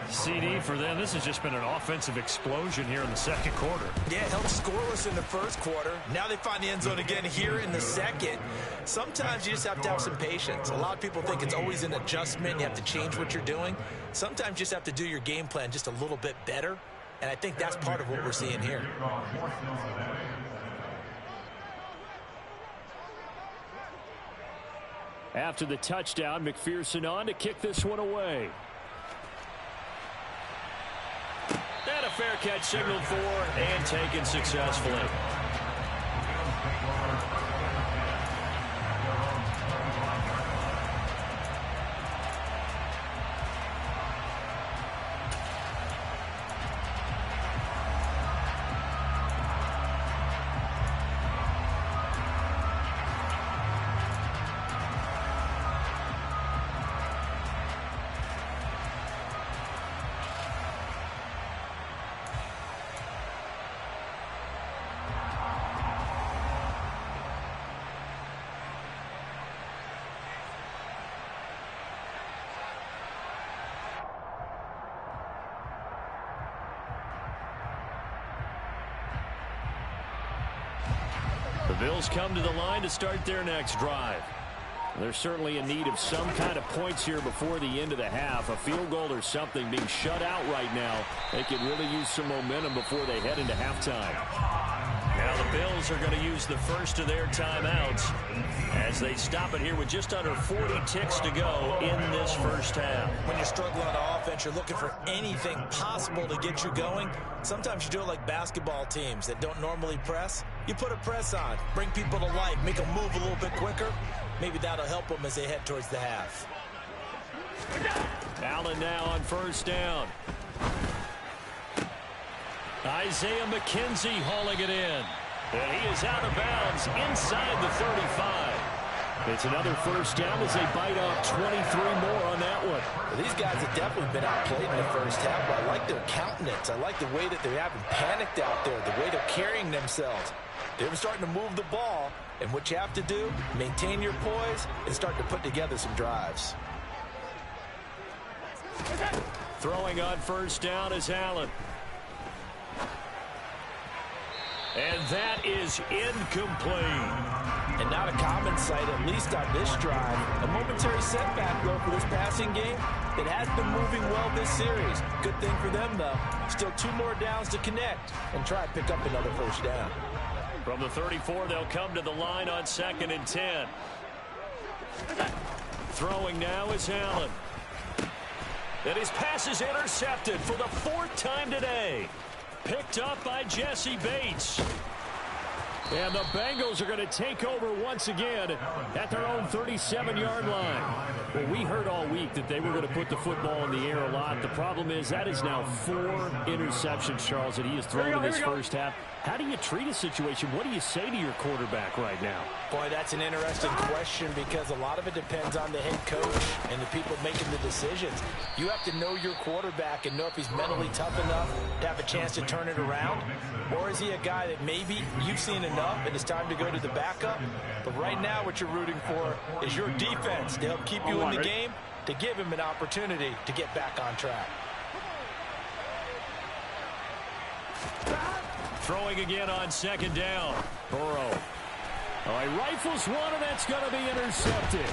CD for them. This has just been an offensive explosion here in the 2nd quarter. Yeah, held scoreless in the 1st quarter. Now they find the end zone again here in the 2nd. Sometimes you just have to have some patience. A lot of people think it's always an adjustment. You have to change what you're doing. Sometimes you just have to do your game plan just a little bit better. And I think that's part of what we're seeing here. After the touchdown, McPherson on to kick this one away. And a fair catch signaled for and taken successfully. The Bills come to the line to start their next drive. They're certainly in need of some kind of points here before the end of the half. A field goal or something. Being shut out right now, they could really use some momentum before they head into halftime. Now the Bills are going to use the first of their timeouts as they stop it here with just under 40 ticks to go in this first half. When you're struggling on offense, you're looking for anything possible to get you going. Sometimes you do it like basketball teams that don't normally press. You put a press on, bring people to life, make them move a little bit quicker. Maybe that'll help them as they head towards the half. Allen now on first down. Isaiah McKenzie hauling it in. And he is out of bounds inside the 35. It's another first down as they bite off 23 more on that one. Well, these guys have definitely been outplayed in the first half, but I like their countenance. I like the way that they haven't panicked out there, the way they're carrying themselves. They're starting to move the ball, and what you have to do, maintain your poise and start to put together some drives. Throwing on first down is Allen. And that is incomplete. And not a common sight, at least on this drive. A momentary setback, though, for this passing game that has been moving well this series. Good thing for them, though. Still 2 more downs to connect and try to pick up another first down. From the 34, they'll come to the line on 2nd and 10. Throwing now is Allen. And his pass is intercepted for the 4th time today. Picked up by Jesse Bates. And the Bengals are going to take over once again at their own 37-yard line. Well, we heard all week that they were going to put the football in the air a lot. The problem is that is now 4 interceptions, Charles, that he has thrown in this first half. How do you treat a situation? What do you say to your quarterback right now? Boy, that's an interesting question because a lot of it depends on the head coach and the people making the decisions. You have to know your quarterback and know if he's mentally tough enough to have a chance to turn it around. Or is he a guy that maybe you've seen enough and it's time to go to the backup? But right now what you're rooting for is your defense to help keep you in the game, to give him an opportunity to get back on track. Throwing again on 2nd down. Burrow. All right, rifles one, and that's going to be intercepted.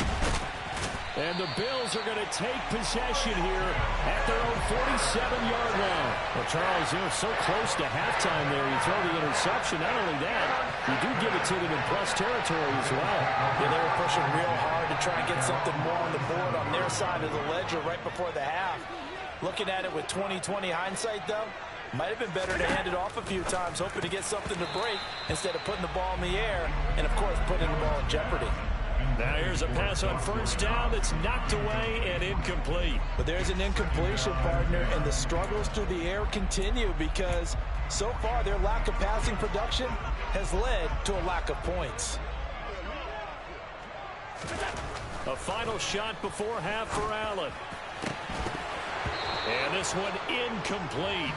And the Bills are going to take possession here at their own 47-yard line. Well, Charles, you're so close to halftime there. You throw the interception. Not only that, you do give it to them in plus territory as well. Yeah, they were pushing real hard to try and get something more on the board on their side of the ledger right before the half. Looking at it with 20/20 hindsight, though, might have been better to hand it off a few times, hoping to get something to break instead of putting the ball in the air and, of course, putting the ball in jeopardy. Now here's a pass on first down that's knocked away and incomplete. But there's an incompletion, partner, and the struggles through the air continue because so far their lack of passing production has led to a lack of points. A final shot before half for Allen. And this one incomplete.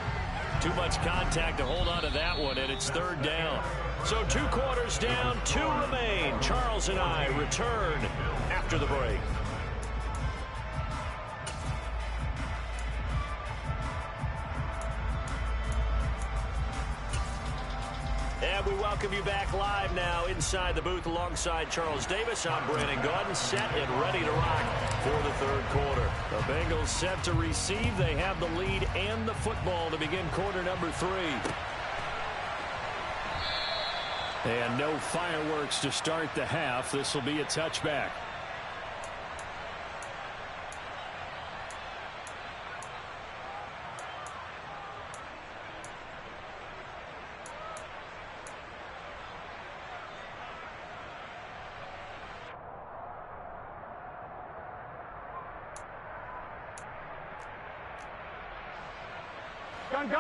Too much contact to hold on to that one, and it's 3rd down. So 2 quarters down, 2 remain. Charles and I return after the break. And we welcome you back live now inside the booth alongside Charles Davis. I'm Brandon Gaudin, set and ready to rock for the 3rd quarter. The Bengals set to receive. They have the lead and the football to begin quarter number 3. And no fireworks to start the half. This will be a touchback.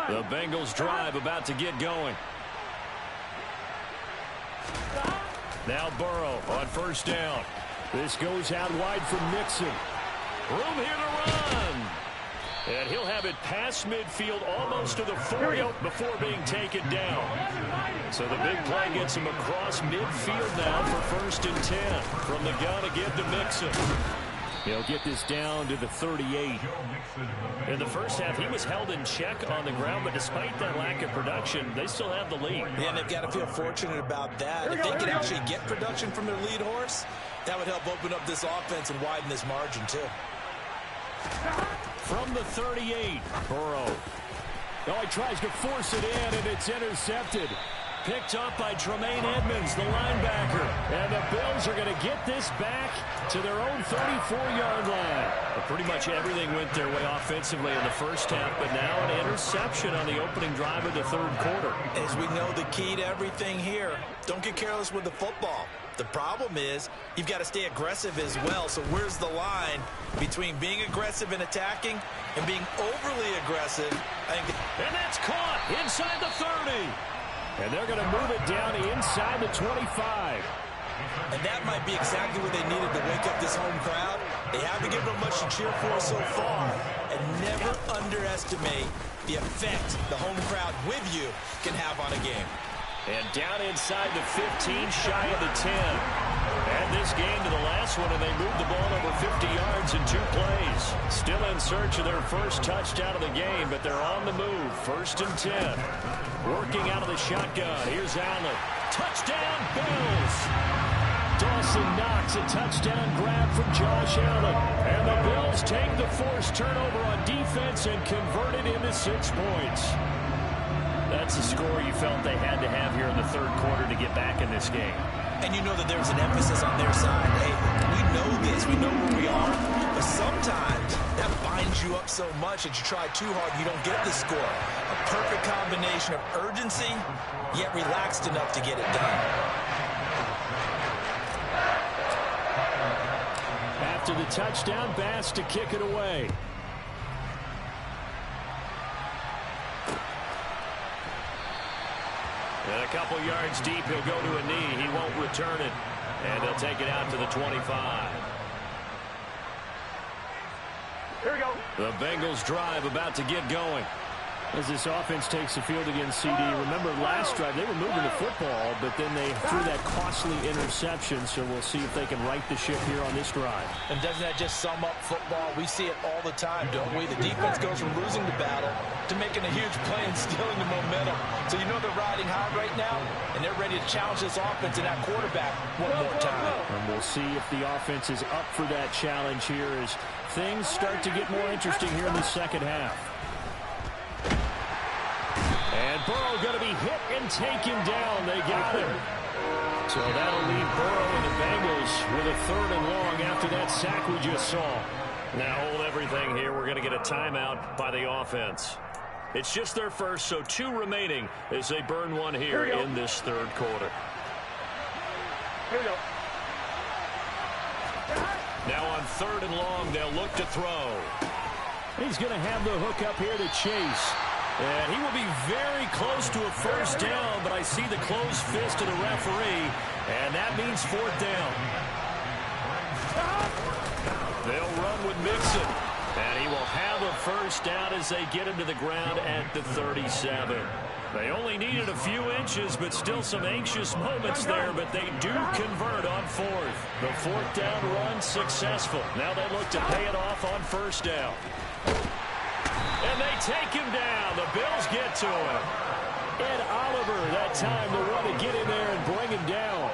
The Bengals drive about to get going. Now Burrow on first down. This goes out wide for Mixon. Room here to run. And he'll have it past midfield almost to the 40 before being taken down. So the big play gets him across midfield now for 1st and 10. From the gun again to Mixon. He'll get this down to the 38. In the first half, he was held in check on the ground, but despite that lack of production, they still have the lead. Yeah, and they've got to feel fortunate about that. If they can actually get production from their lead horse, that would help open up this offense and widen this margin, too. From the 38, Burrow. Oh, he tries to force it in, and it's intercepted. Picked up by Tremaine Edmonds, the linebacker. And the Bills are going to get this back to their own 34-yard line. But pretty much everything went their way offensively in the first half, but now an interception on the opening drive of the third quarter. As we know, the key to everything here, don't get careless with the football. The problem is you've got to stay aggressive as well. So where's the line between being aggressive and attacking and being overly aggressive? And that's caught inside the 30. And they're going to move it down inside the 25. And that might be exactly what they needed to wake up this home crowd. They haven't given them much to cheer for so far. And never underestimate the effect the home crowd with you can have on a game. And down inside the 15, shy of the 10. And this game to the last one, and they moved the ball over 50 yards in 2 plays. Still in search of their first touchdown of the game, but they're on the move. 1st and 10. Working out of the shotgun. Here's Allen. Touchdown, Bills! Dawson Knox, a touchdown grab from Josh Allen. And the Bills take the forced turnover on defense and convert it into 6 points. That's the score you felt they had to have here in the third quarter to get back in this game. And you know that there's an emphasis on their side. Hey, we know this. We know where we are. But sometimes that binds you up so much that you try too hard, you don't get the score. A perfect combination of urgency, yet relaxed enough to get it done. After the touchdown, Bass to kick it away. And a couple yards deep, he'll go to a knee. He won't return it. And they'll take it out to the 25. Here we go. The Bengals drive about to get going. As this offense takes the field against CD. Remember last drive, they were moving the football, but then they threw that costly interception. So we'll see if they can right the ship here on this drive. And doesn't that just sum up football? We see it all the time, don't we? The defense goes from losing the battle to making a huge play and stealing the momentum. So you know they're riding high right now, and they're ready to challenge this offense and that quarterback one more time. And we'll see if the offense is up for that challenge here as things start to get more interesting here in the second half. And Burrow going to be hit and taken down. They got him. So that'll leave Burrow and the Bengals with a 3rd and long after that sack we just saw. Now hold everything here. We're going to get a timeout by the offense. It's just their first, so 2 remaining as they burn one here in this third quarter. Here we go. Now on 3rd and long, they'll look to throw. He's going to have the hook up here to Chase. And he will be very close to a first down, but I see the closed fist of the referee, and that means 4th down. They'll run with Mixon, and he will have a first down as they get him to the ground at the 37. They only needed a few inches, but still some anxious moments there, but they do convert on 4th. The 4th down run successful. Now they look to pay it off on 1st down. And they take him down. The Bills get to him. Ed Oliver that time the one to get in there and bring him down.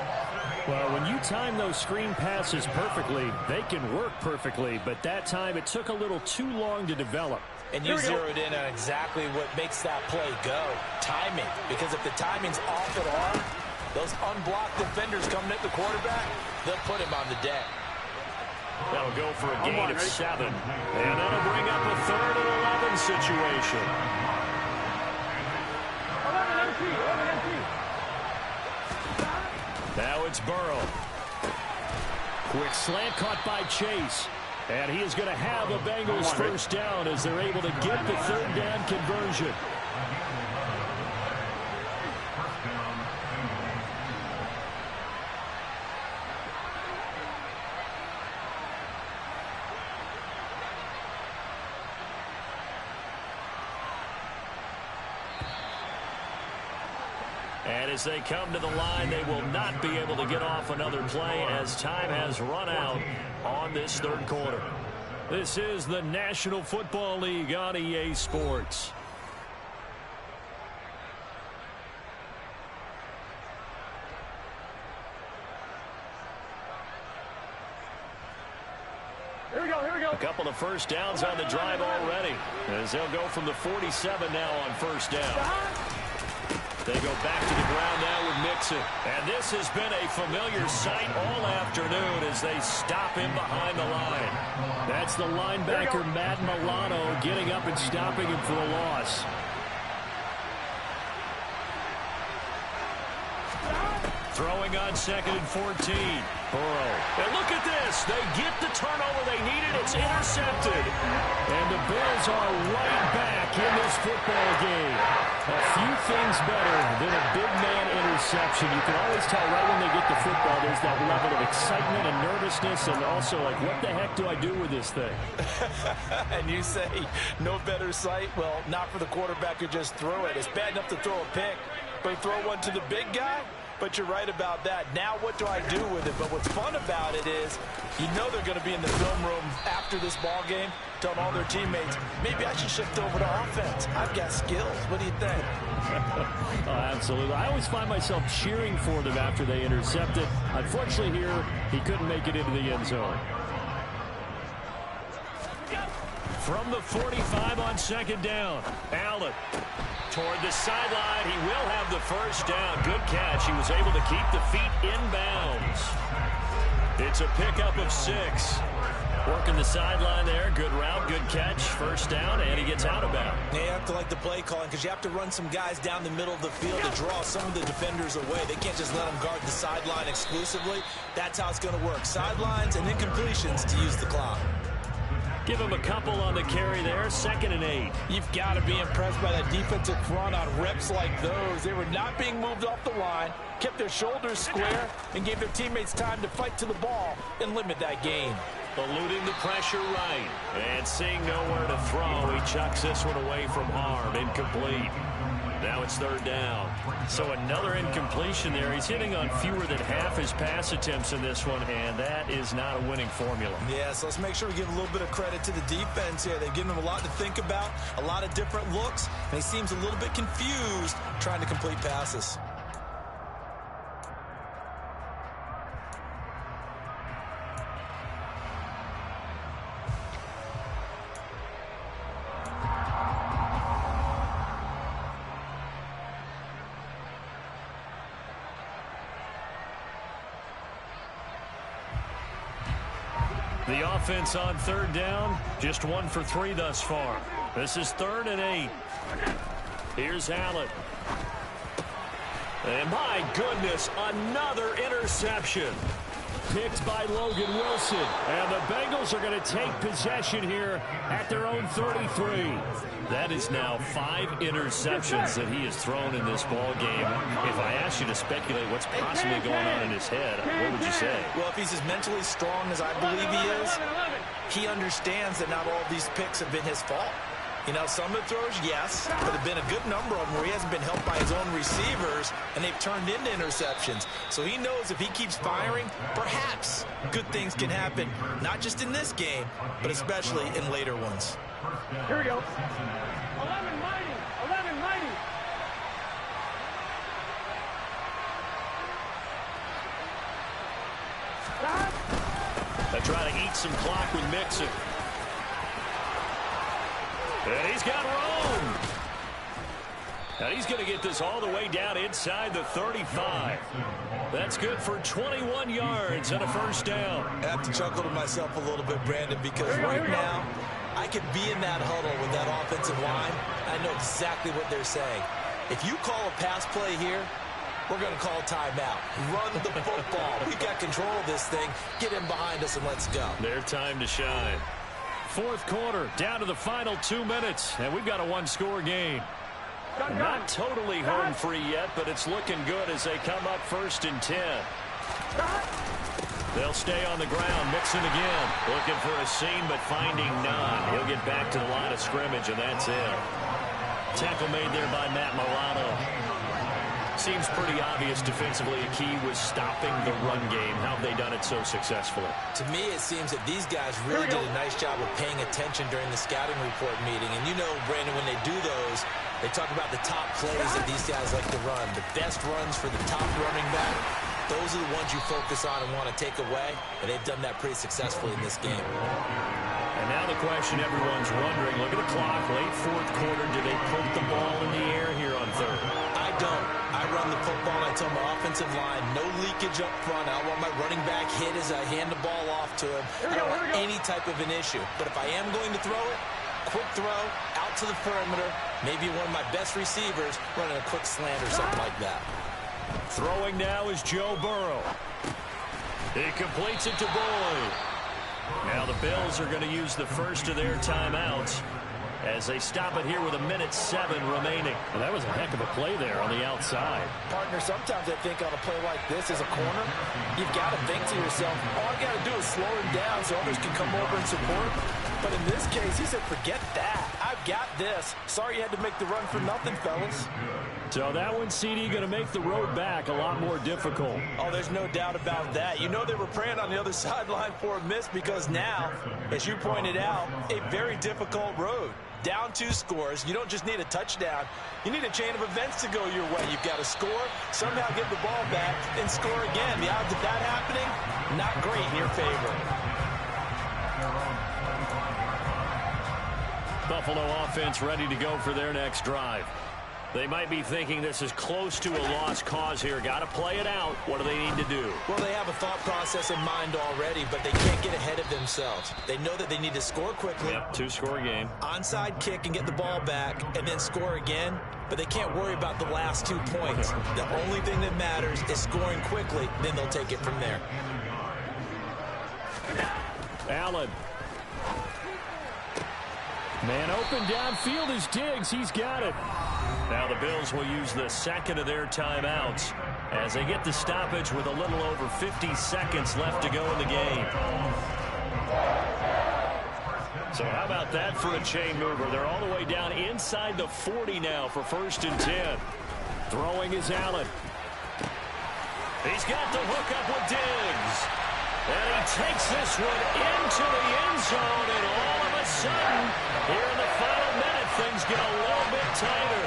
Well, when you time those screen passes perfectly, they can work perfectly. But that time it took a little too long to develop. And you zeroed in on exactly what makes that play go. Timing. Because if the timing's off at all, those unblocked defenders coming at the quarterback, they'll put him on the deck. That'll go for a gain of 7. And that'll bring up a 3rd and 11 situation. 11 MP, 11 MP. Now it's Burrow. Quick slant caught by Chase. And he is going to have a Bengals first down as they're able to get the 3rd down conversion. And as they come to the line, they will not be able to get off another play as time has run out on this third quarter. This is the National Football League on EA Sports. Here we go, here we go. A couple of first downs on the drive already, as they'll go from the 47 now on first down. They go back to the ground now with Mixon. And this has been a familiar sight all afternoon as they stop him behind the line. That's the linebacker, Madden getting up and stopping him for a loss. Throwing on 2nd and 14. Burrow. And look at this. They get the turnover they needed. It's intercepted. And the Bills are right back in this football game. A few things better than a big man interception. You can always tell right when they get the football, there's that level of excitement and nervousness and also like, what the heck do I do with this thing? And you say, no better sight? Well, not for the quarterback who just threw it. It's bad enough to throw a pick, but throw one to the big guy? But you're right about that. Now what do I do with it? But what's fun about it is you know they're going to be in the film room after this ball game telling all their teammates, maybe I should shift over to offense. I've got skills. What do you think? Oh, absolutely. I always find myself cheering for them after they intercept it. Unfortunately here, he couldn't make it into the end zone. From the 45 on 2nd down, Allen. Toward the sideline, he will have the first down. Good catch. He was able to keep the feet inbounds. It's a pickup of 6. Working the sideline there. Good route, good catch. First down, and he gets out of bounds. Yeah, you have to like the play calling because you have to run some guys down the middle of the field to draw some of the defenders away. They can't just let them guard the sideline exclusively. That's how it's going to work. Sidelines and then completions to use the clock. Give him a couple on the carry there. 2nd and 8. You've got to be impressed by that defensive front on reps like those. They were not being moved off the line, kept their shoulders square, and gave their teammates time to fight to the ball and limit that gain. Eluding the pressure right. And seeing nowhere to throw, he chucks this one away from harm. Incomplete. Now it's 3rd down. So another incompletion there. He's hitting on fewer than half his pass attempts in this one, and that is not a winning formula. Yeah, so let's make sure we give a little bit of credit to the defense here. They've given him a lot to think about, a lot of different looks, and he seems a little bit confused trying to complete passes. The offense on 3rd down, just 1 for 3 thus far. This is 3rd and 8. Here's Allen. And my goodness, another interception. Picked by Logan Wilson. And the Bengals are going to take possession here at their own 33. That is now 5 interceptions that he has thrown in this ball game. If I asked you to speculate what's possibly going on in his head, what would you say? Well, if he's as mentally strong as I believe he is, he understands that not all of these picks have been his fault. You know, some of the throws, yes, but there have been a good number of them where he hasn't been helped by his own receivers, and they've turned into interceptions. So he knows if he keeps firing, perhaps good things can happen, not just in this game, but especially in later ones. Here we go. 11 mighty. 11 mighty. They try to eat some clock with Mixon. And he's got room. And he's going to get this all the way down inside the 35. That's good for 21 yards and a first down. I have to chuckle to myself a little bit, Brandon, because right now I could be in that huddle with that offensive line. I know exactly what they're saying. If you call a pass play here, we're going to call a timeout. Run the football. We've got control of this thing. Get in behind us and let's go. Their time to shine. 4th quarter, down to the final 2 minutes, and we've got a 1-score game. Not totally home free yet, but it's looking good as they come up 1st and 10. They'll stay on the ground. Mixon again. Looking for a seam, but finding none. He'll get back to the line of scrimmage, and that's it. Tackle made there by Matt Milano. Seems pretty obvious defensively a key was stopping the run game. How have they done it so successfully? To me, it seems that these guys really did a nice job of paying attention during the scouting report meeting. And you know, Brandon, when they do those, they talk about the top plays that these guys like to run. The best runs for the top running back, those are the ones you focus on and want to take away. And they've done that pretty successfully in this game. And now the question everyone's wondering, look at the clock, late fourth quarter, do they put the ball in the air here on third? I don't. I run the football, and I tell my offensive line, no leakage up front. I want my running back hit as I hand the ball off to him. I don't want any type of an issue. But if I am going to throw it, quick throw, out to the perimeter, maybe one of my best receivers running a quick slant or something like that. Throwing now is Joe Burrow. He completes it to Boyd. Now the Bills are going to use the first of their timeouts as they stop it here with 1:07 remaining. Well, that was a heck of a play there on the outside. Partner, sometimes I think on a play like this as a corner, you've got to think to yourself, all I got to do is slow him down so others can come over and support. But in this case, he said, forget that. I've got this. Sorry you had to make the run for nothing, fellas. So that one, CD, going to make the road back a lot more difficult. Oh, there's no doubt about that. You know they were praying on the other sideline for a miss because now, as you pointed out, a very difficult road. Down 2 scores. You don't just need a touchdown. You need a chain of events to go your way. You've got to score, somehow get the ball back, and score again. The odds of that happening, not great in your favor. Buffalo offense ready to go for their next drive. They might be thinking this is close to a lost cause here. Got to play it out. What do they need to do? Well, they have a thought process in mind already, but they can't get ahead of themselves. They know that they need to score quickly. Yep, 2-score game. Onside kick and get the ball back and then score again, but they can't worry about the last 2 points. The only thing that matters is scoring quickly, then they'll take it from there. Allen. Man open downfield is Diggs. He's got it. Now the Bills will use the second of their timeouts as they get the stoppage with a little over 50 seconds left to go in the game. So how about that for a chain mover? They're all the way down inside the 40 now for 1st and 10. Throwing is Allen. He's got the hook up with Diggs. And he takes this one into the end zone, and all of a sudden, here in the final minute, things get a little bit tighter.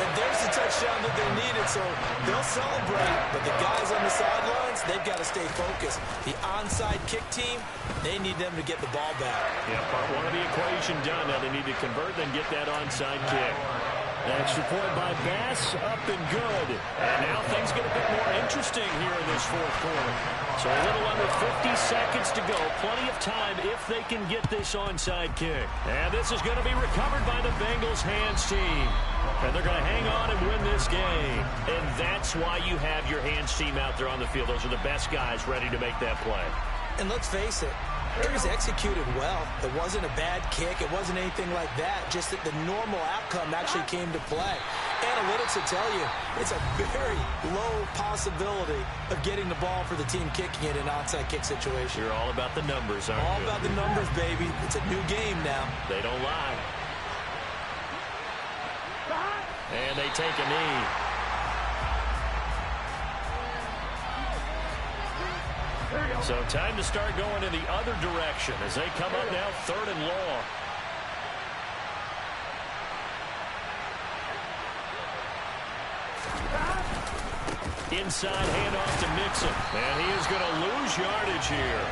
And there's the touchdown that they needed, so they'll celebrate. But the guys on the sidelines, they've got to stay focused. The onside kick team, they need them to get the ball back. Yeah, part one of the equation done. Now they need to convert, then get that onside kick. Extra point by Bass, up and good. And now things get a bit more interesting here in this fourth quarter. So a little under 50 seconds to go. Plenty of time if they can get this onside kick. And this is going to be recovered by the Bengals hands team. And they're going to hang on and win this game. And that's why you have your hands team out there on the field. Those are the best guys ready to make that play. And let's face it, it was executed well. It wasn't a bad kick. It wasn't anything like that. Just that the normal outcome actually came to play. Analytics will tell you it's a very low possibility of getting the ball for the team kicking it in an onside kick situation. You're all about the numbers, aren't you? All about the numbers, baby. It's a new game now. They don't lie. And they take a knee. So time to start going in the other direction as they come up now 3rd and long. Inside handoff to Mixon. And he is going to lose yardage here.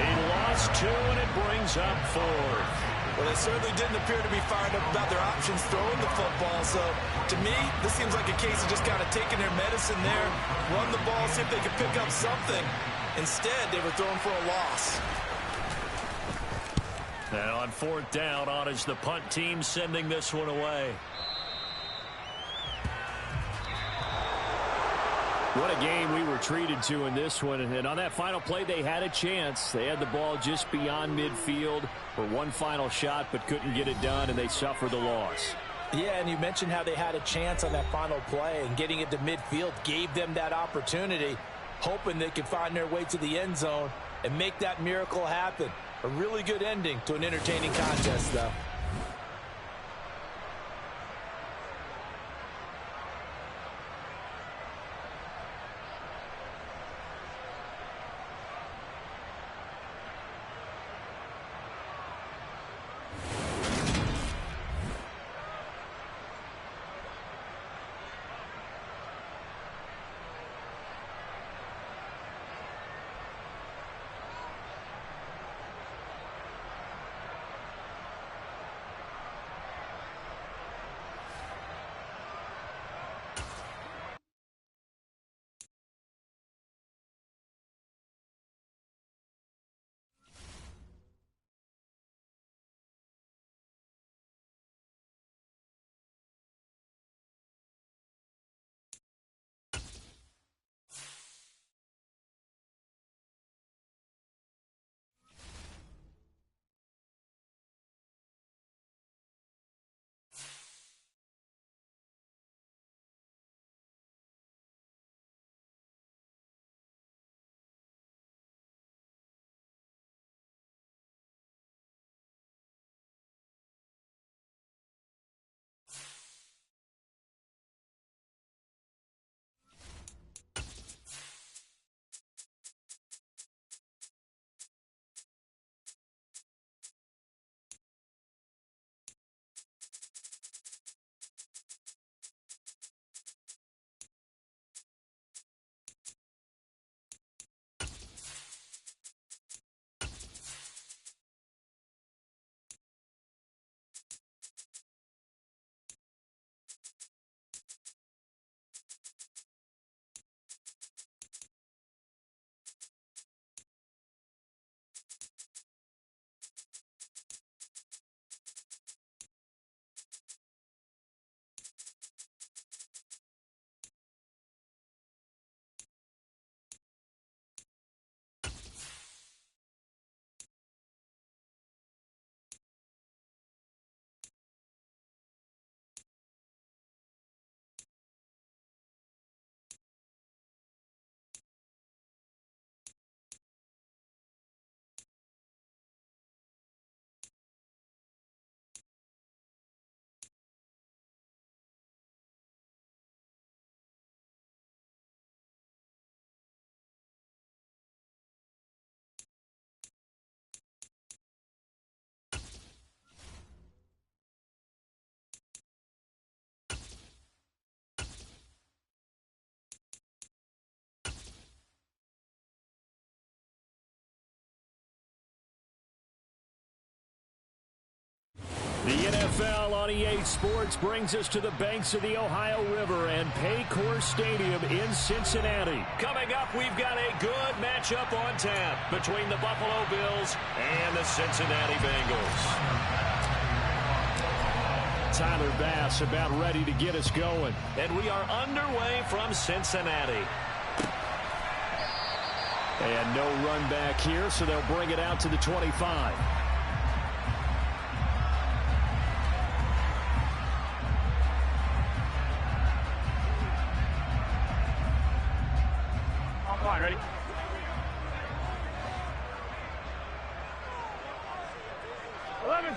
He lost 2 and it brings up 4th. Well, they certainly didn't appear to be fired up about their options throwing the football. So, to me, this seems like a case of just kind of taking their medicine there, run the ball, see if they can pick up something. Instead, they were throwing for a loss. And on 4th down, on is the punt team sending this one away. What a game we were treated to in this one. And on that final play, they had a chance. They had the ball just beyond midfield for one final shot, but couldn't get it done, and they suffered the loss. Yeah, and you mentioned how they had a chance on that final play, and getting it to midfield gave them that opportunity, hoping they could find their way to the end zone and make that miracle happen. A really good ending to an entertaining contest, though. NFL on EA Sports brings us to the banks of the Ohio River and Paycor Stadium in Cincinnati. Coming up, we've got a good matchup on tap between the Buffalo Bills and the Cincinnati Bengals. Tyler Bass about ready to get us going. And we are underway from Cincinnati. And no run back here, so they'll bring it out to the 25. Ready?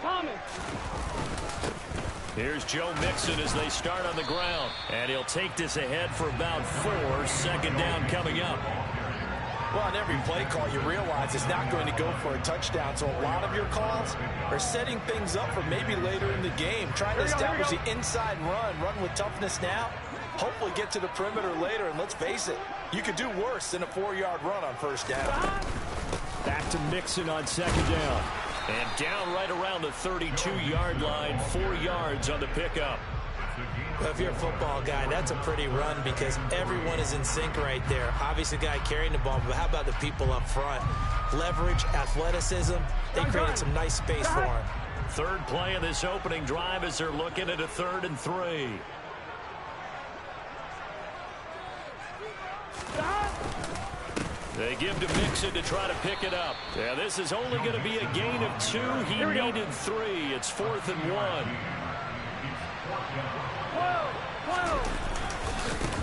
Coming. Here's Joe Mixon as they start on the ground. And he'll take this ahead for about 4. Second down coming up. Well, on every play call, you realize it's not going to go for a touchdown. So a lot of your calls are setting things up for maybe later in the game. Trying to establish the inside run with toughness now. Hopefully get to the perimeter later. And let's face it, you could do worse than a 4-yard run on first down. Back to Mixon on second down. And down right around the 32-yard line, 4 yards on the pickup. Well, if you're a football guy, that's a pretty run because everyone is in sync right there. Obviously, the guy carrying the ball, but how about the people up front? Leverage, athleticism, they created some nice space for him. Third play of this opening drive as they're looking at a 3rd and 3. They give to Mixon to try to pick it up. Yeah, this is only going to be a gain of 2. He needed 3. It's 4th and 1.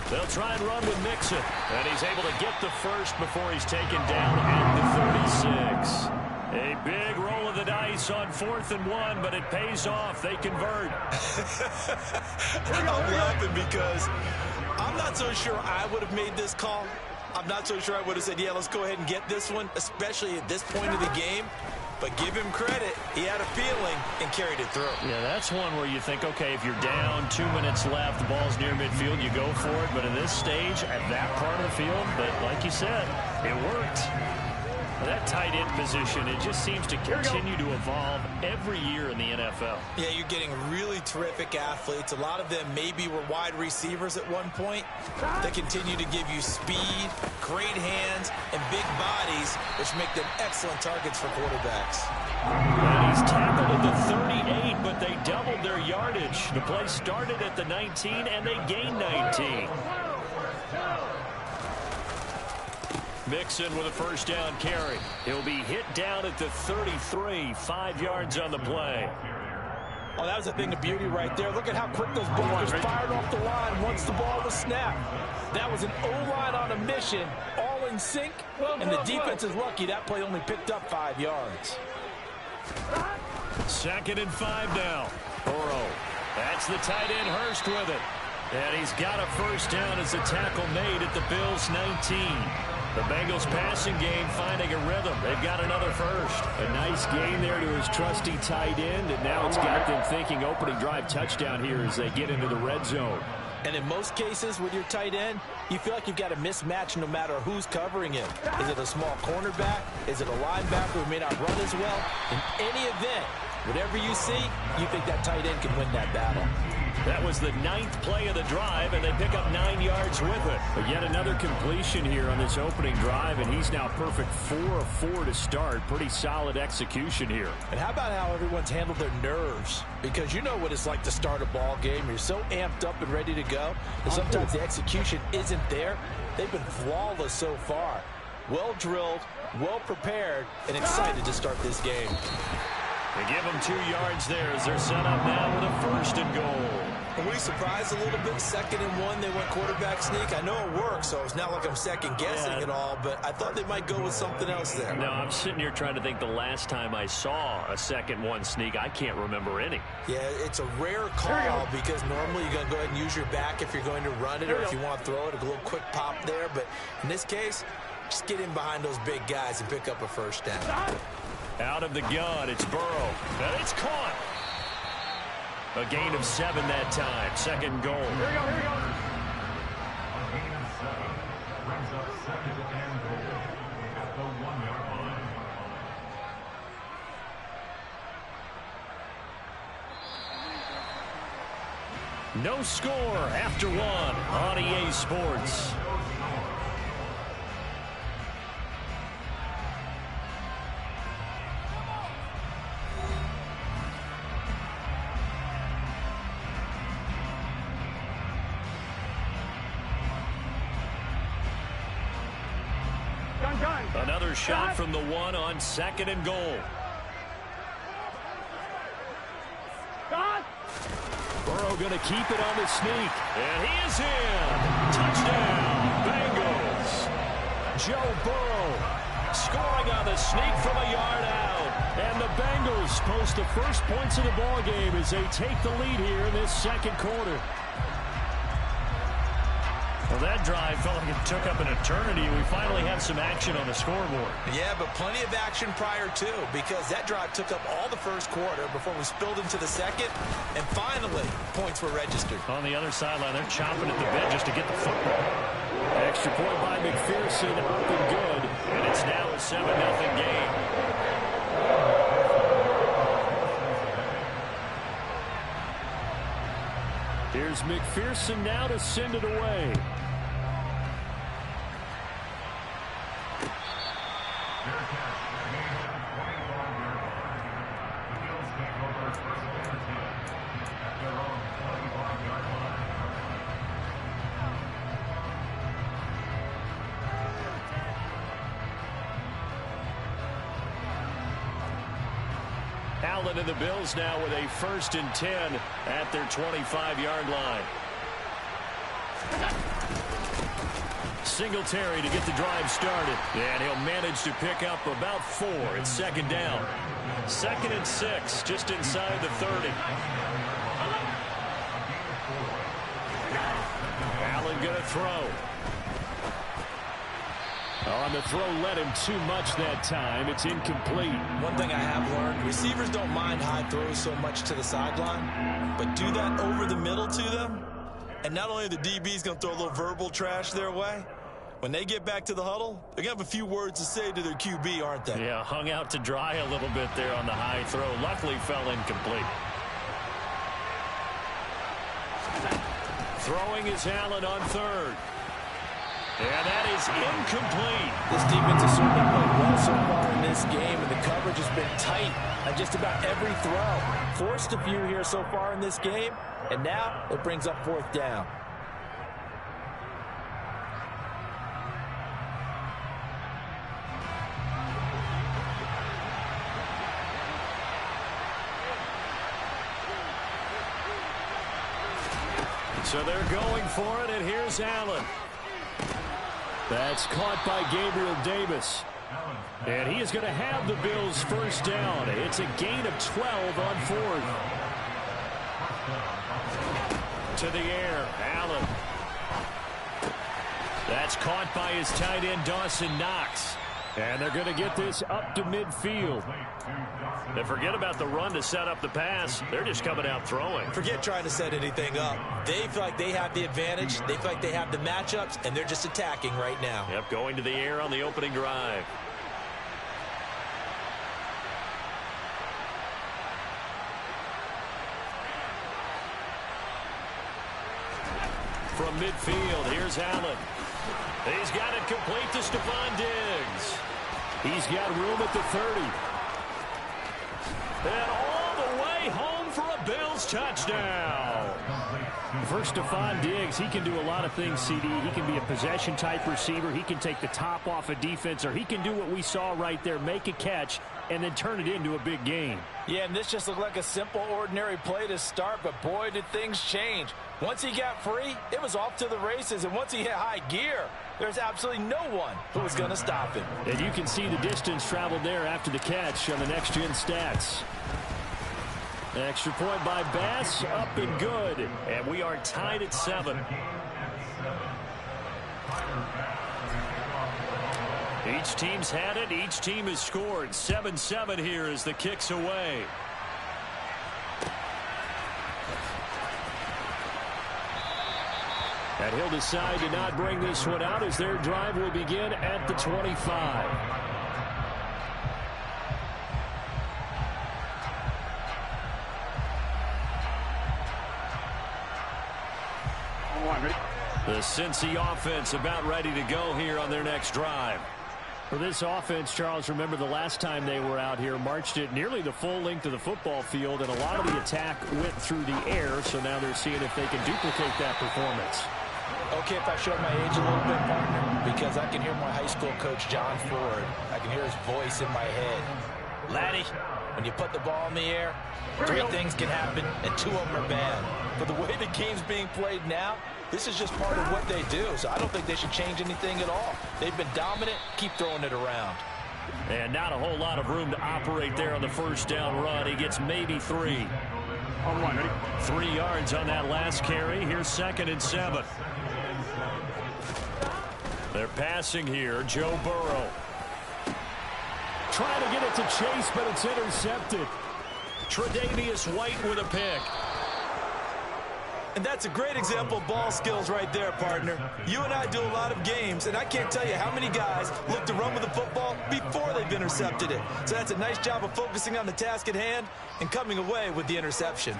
They'll try and run with Mixon. And he's able to get the first before he's taken down at the 36. A big roll of the dice on 4th and 1, but it pays off. They convert. I'm laughing because I'm not so sure I would have made this call. I'm not so sure I would have said, yeah, let's go ahead and get this one, especially at this point of the game. But give him credit. He had a feeling and carried it through. Yeah, that's one where you think, okay, if you're down, 2 minutes left, the ball's near midfield, you go for it. But in this stage, at that part of the field, but like you said, it worked. That tight end position, it just seems to continue to evolve every year in the NFL. Yeah, you're getting really terrific athletes. A lot of them maybe were wide receivers at one point. They continue to give you speed, great hands, and big bodies, which make them excellent targets for quarterbacks. And he's tackled at the 38, but they doubled their yardage. The play started at the 19, and they gained 19. Mixon with a first down carry. He'll be hit down at the 33, 5 yards on the play. Oh, that was a thing of beauty right there. Look at how quick those blockers fired off the line once the ball was snapped. That was an O-line on a mission, all in sync, and the defense is lucky that play only picked up 5 yards. 2nd and 5 now. Burrow. That's the tight end Hurst with it. And he's got a first down as a tackle made at the Bills' 19. The Bengals passing game finding a rhythm. They've got another first. A nice gain there to his trusty tight end, and now it's got them thinking opening drive touchdown here as they get into the red zone. And in most cases with your tight end, you feel like you've got a mismatch no matter who's covering him. Is it a small cornerback? Is it a linebacker who may not run as well? In any event, whatever you see, you think that tight end can win that battle. That was the 9th play of the drive, and they pick up 9 yards with it. But yet another completion here on this opening drive, and he's now perfect 4 of 4 to start. Pretty solid execution here. And how about how everyone's handled their nerves? Because you know what it's like to start a ball game. You're so amped up and ready to go, and sometimes the execution isn't there. They've been flawless so far. Well drilled, well prepared, and excited to start this game. They give them 2 yards there as they're set up now with a 1st and goal. Were we surprised a little bit? 2nd and 1, they went quarterback sneak. I know it works, so it's not like I'm second-guessing at all, but I thought they might go with something else there. No, I'm sitting here trying to think the last time I saw a 2nd-1 sneak. I can't remember any. Yeah, it's a rare call because normally you're going to go ahead and use your back if you're going to run it or if you want to throw it, a little quick pop there. But in this case, just get in behind those big guys and pick up a first down. Out of the gun, it's Burrow. And it's caught. A gain of 7 that time. 2nd goal. A gain of 7 brings up 2nd and goal at the 1-yard line. No score after one on EA Sports. Another shot from the one on 2nd and goal. Burrow going to keep it on the sneak. And he is in. Touchdown, Bengals. Joe Burrow scoring on the sneak from a yard out. And the Bengals post the first points of the ball game as they take the lead here in this second quarter. Well, that drive felt like it took up an eternity. We finally have some action on the scoreboard. Yeah, but plenty of action prior to, because that drive took up all the first quarter before we spilled into the second, and finally, points were registered. On the other sideline, they're chomping at the bit just to get the football. Extra point by McPherson, up and good, and it's now a 7-0 game. Here's McPherson now to send it away. Allen and the Bills now with a 1st and 10 at their 25-yard line. Singletary to get the drive started. And he'll manage to pick up about 4. It's 2nd down. 2nd and 6, just inside the 30. Allen going to throw. On the throw, led him too much that time. It's incomplete. One thing I have learned, receivers don't mind high throws so much to the sideline, but do that over the middle to them, and not only are the DBs going to throw a little verbal trash their way, when they get back to the huddle, they're going to have a few words to say to their QB, aren't they? Yeah, hung out to dry a little bit there on the high throw. Luckily fell incomplete. Throwing is Allen on 3rd. And that is incomplete. This defense has certainly played well so far in this game, and the coverage has been tight on just about every throw. Forced a few here so far in this game, and now it brings up 4th down. So they're going for it, and here's Allen. That's caught by Gabriel Davis. And he is going to have the Bills' 1st down. It's a gain of 12 on 4th. To the air, Allen. That's caught by his tight end, Dawson Knox. And they're going to get this up to midfield. They forget about the run to set up the pass. They're just coming out throwing. Forget trying to set anything up. They feel like they have the advantage. They feel like they have the matchups, and they're just attacking right now. Yep, going to the air on the opening drive. From midfield, here's Allen. He's got it complete to Stephon Diggs. He's got room at the 30. And all the way home for a Bills touchdown. For Stephon Diggs, he can do a lot of things, CD. He can be a possession-type receiver. He can take the top off a defense, or he can do what we saw right there, make a catch, and then turn it into a big game. Yeah, and this just looked like a simple, ordinary play to start, but boy, did things change. Once he got free, it was off to the races, and once he hit high gear, there's absolutely no one who was going to stop him. And you can see the distance traveled there after the catch on the next-gen stats. Extra point by Bass, up and good. And we are tied at 7. Each team's had it. Each team has scored. 7-7 here as the kick's away. And he'll decide to not bring this one out as their drive will begin at the 25. The Cincy offense about ready to go here on their next drive. For this offense, Charles, remember the last time they were out here, marched it nearly the full length of the football field, and a lot of the attack went through the air, so now they're seeing if they can duplicate that performance. Okay, if I show my age a little bit, partner, because I can hear my high school coach, John Ford. I can hear his voice in my head. Laddie, when you put the ball in the air, 3 things can happen, and 2 of them are bad. But the way the game's being played now, this is just part of what they do, so I don't think they should change anything at all. They've been dominant. Keep throwing it around. And not a whole lot of room to operate there on the first down run. He gets maybe 3. 3 yards on that last carry. Here's 2nd and 7. They're passing here. Joe Burrow. Trying to get it to Chase, but it's intercepted. Tre'Davious White with a pick. And that's a great example of ball skills right there, partner. You and I do a lot of games, and I can't tell you how many guys look to run with the football before they've intercepted it. So that's a nice job of focusing on the task at hand and coming away with the interception.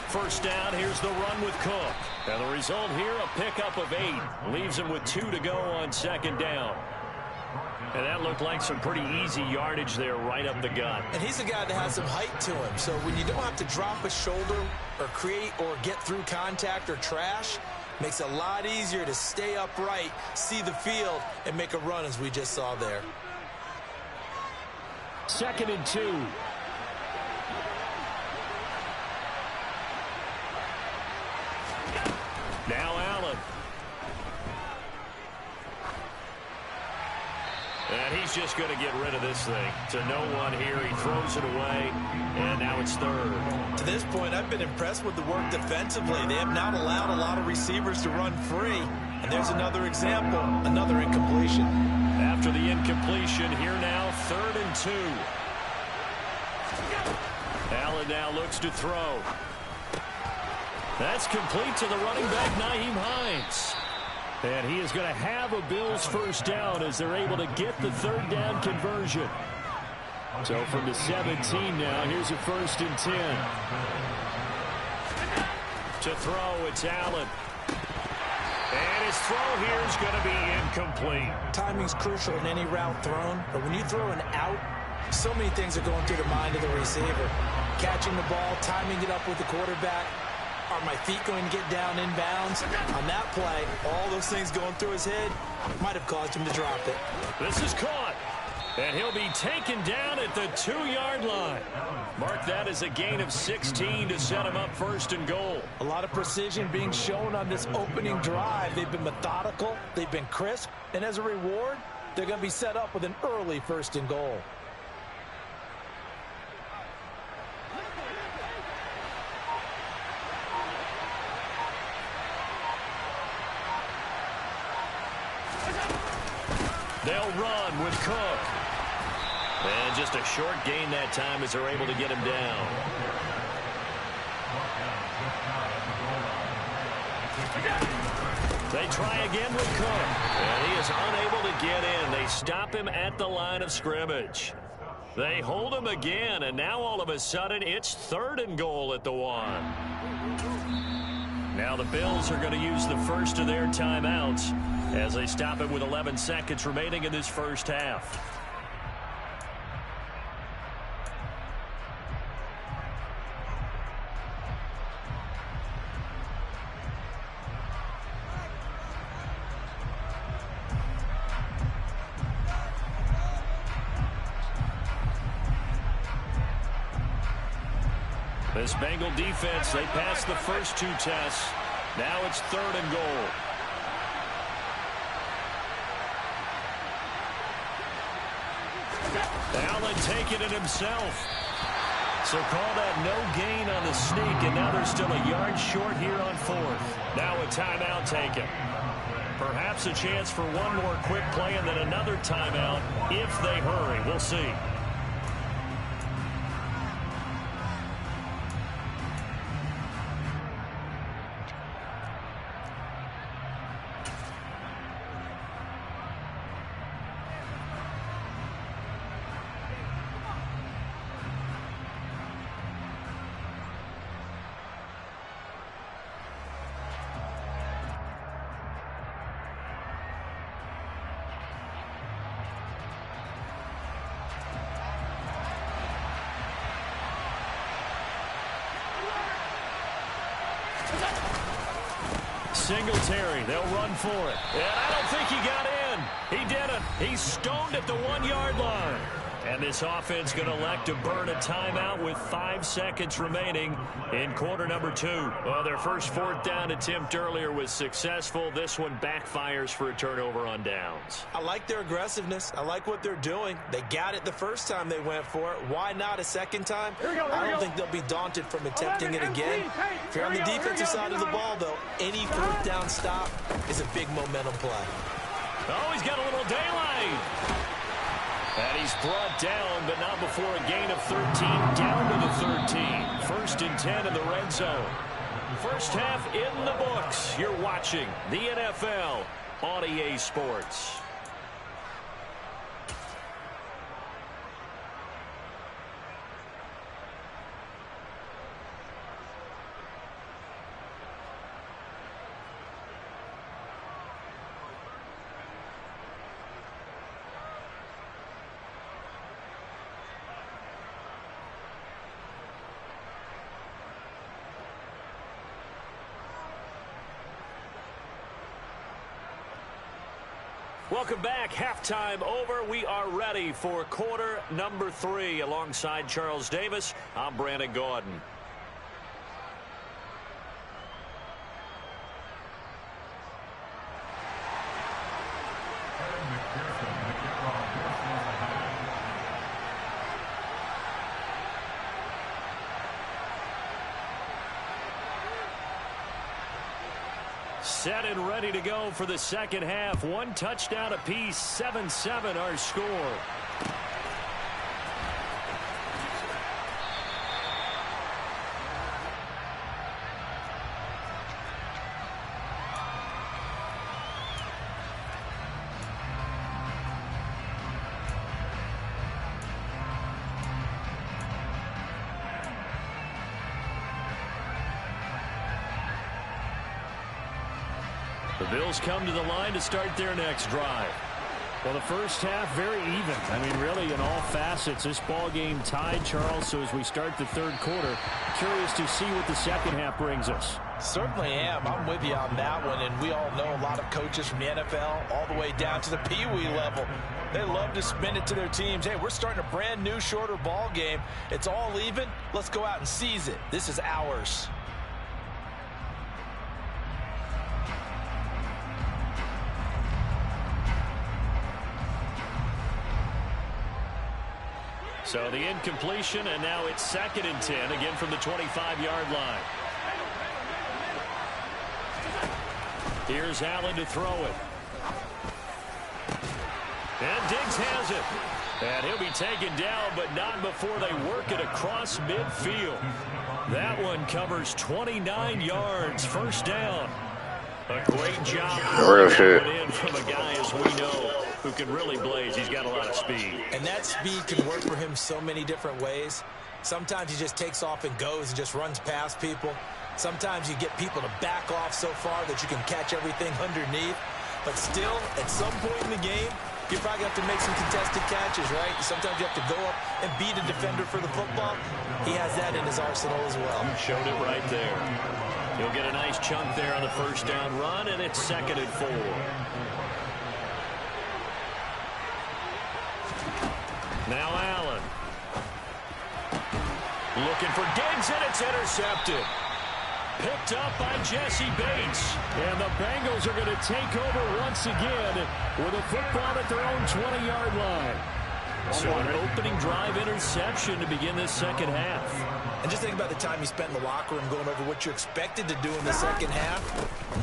First down, here's the run with Cook. And the result here, a pickup of 8. Leaves him with 2 to go on 2nd down. And that looked like some pretty easy yardage there right up the gut. And he's a guy that has some height to him. So when you don't have to drop a shoulder or create or get through contact or trash, makes it a lot easier to stay upright, see the field, and make a run as we just saw there. 2nd and 2. Now Allen. And he's just going to get rid of this thing. To no one here. He throws it away. And now it's 3rd. To this point, I've been impressed with the work defensively. They have not allowed a lot of receivers to run free. And there's another example, another incompletion. After the incompletion, here now, 3rd and 2. Allen now looks to throw. That's complete to the running back, Nyheim Hines. And he is going to have a Bills first down as they're able to get the 3rd down conversion. So from the 17 now, here's a 1st and 10. To throw, it's Allen. And his throw here is going to be incomplete. Timing's crucial in any route thrown, but when you throw an out, so many things are going through the mind of the receiver. Catching the ball, timing it up with the quarterback. Are my feet going to get down inbounds? On that play, all those things going through his head might have caused him to drop it. This is caught. And he'll be taken down at the 2-yard line. Mark that as a gain of 16 to set him up 1st and goal. A lot of precision being shown on this opening drive. They've been methodical. They've been crisp. And as a reward, they're going to be set up with an early 1st and goal. They'll run with Cook. And just a short gain that time as they're able to get him down. They try again with Cook. And he is unable to get in. They stop him at the line of scrimmage. They hold him again, and now all of a sudden it's 3rd and goal at the 1. Now the Bills are going to use the first of their timeouts as they stop it with 11 seconds remaining in this first half. This Bengal defense, they passed the first 2 tests. Now it's 3rd and goal. Allen taking it himself. So call that no gain on the sneak, and now they're still a yard short here on 4th. Now a timeout taken. Perhaps a chance for one more quick play and then another timeout if they hurry. We'll see. Singletary, they'll run for it. And I don't think he got in. He didn't. He's stoned at the 1-yard line. And this offense going to elect to burn a timeout with 5 seconds remaining in quarter number 2. Well, their first 4th down attempt earlier was successful. This one backfires for a turnover on downs. I like their aggressiveness. I like what they're doing. They got it the first time they went for it. Why not a second time? I don't think they'll be daunted from attempting it again. If you're on the defensive side of the ball, though, any 4th down stop is a big momentum play. Oh, he's got a little daylight. And he's brought down, but not before a gain of 13, down to the 13. 1st and 10 in the red zone. First half in the books. You're watching the NFL on EA Sports. Welcome back. Halftime over. We are ready for quarter number 3. Alongside Charles Davis, I'm Brandon Gordon. Set and ready to go for the second half. 1 touchdown apiece, 7-7 our score. The Bills come to the line to start their next drive. Well, the first half, very even. I mean, really, in all facets, this ball game tied, Charles. So as we start the third quarter, curious to see what the second half brings us. Certainly am. I'm with you on that one. And we all know a lot of coaches from the NFL all the way down to the Pee-wee level. They love to spin it to their teams. Hey, we're starting a brand new, shorter ball game. It's all even. Let's go out and seize it. This is ours. So the incompletion, and now it's 2nd and 10, again from the 25-yard line. Here's Allen to throw it. And Diggs has it. And he'll be taken down, but not before they work it across midfield. That one covers 29 yards, 1st down. A great job in from a guy, as we know, who can really blaze. He's got a lot of speed. And that speed can work for him so many different ways. Sometimes he just takes off and goes and just runs past people. Sometimes you get people to back off so far that you can catch everything underneath. But still, at some point in the game, you probably have to make some contested catches, right? Sometimes you have to go up and beat a defender for the football. He has that in his arsenal as well. Showed it right there. He'll get a nice chunk there on the 1st down run, and it's 2nd and 4. Now Allen. Looking for Diggs, and it's intercepted. Picked up by Jesse Bates. And the Bengals are going to take over once again with a football at their own 20-yard line. So an opening drive interception to begin this second half. And just think about the time you spent in the locker room going over what you expected to do in the second half.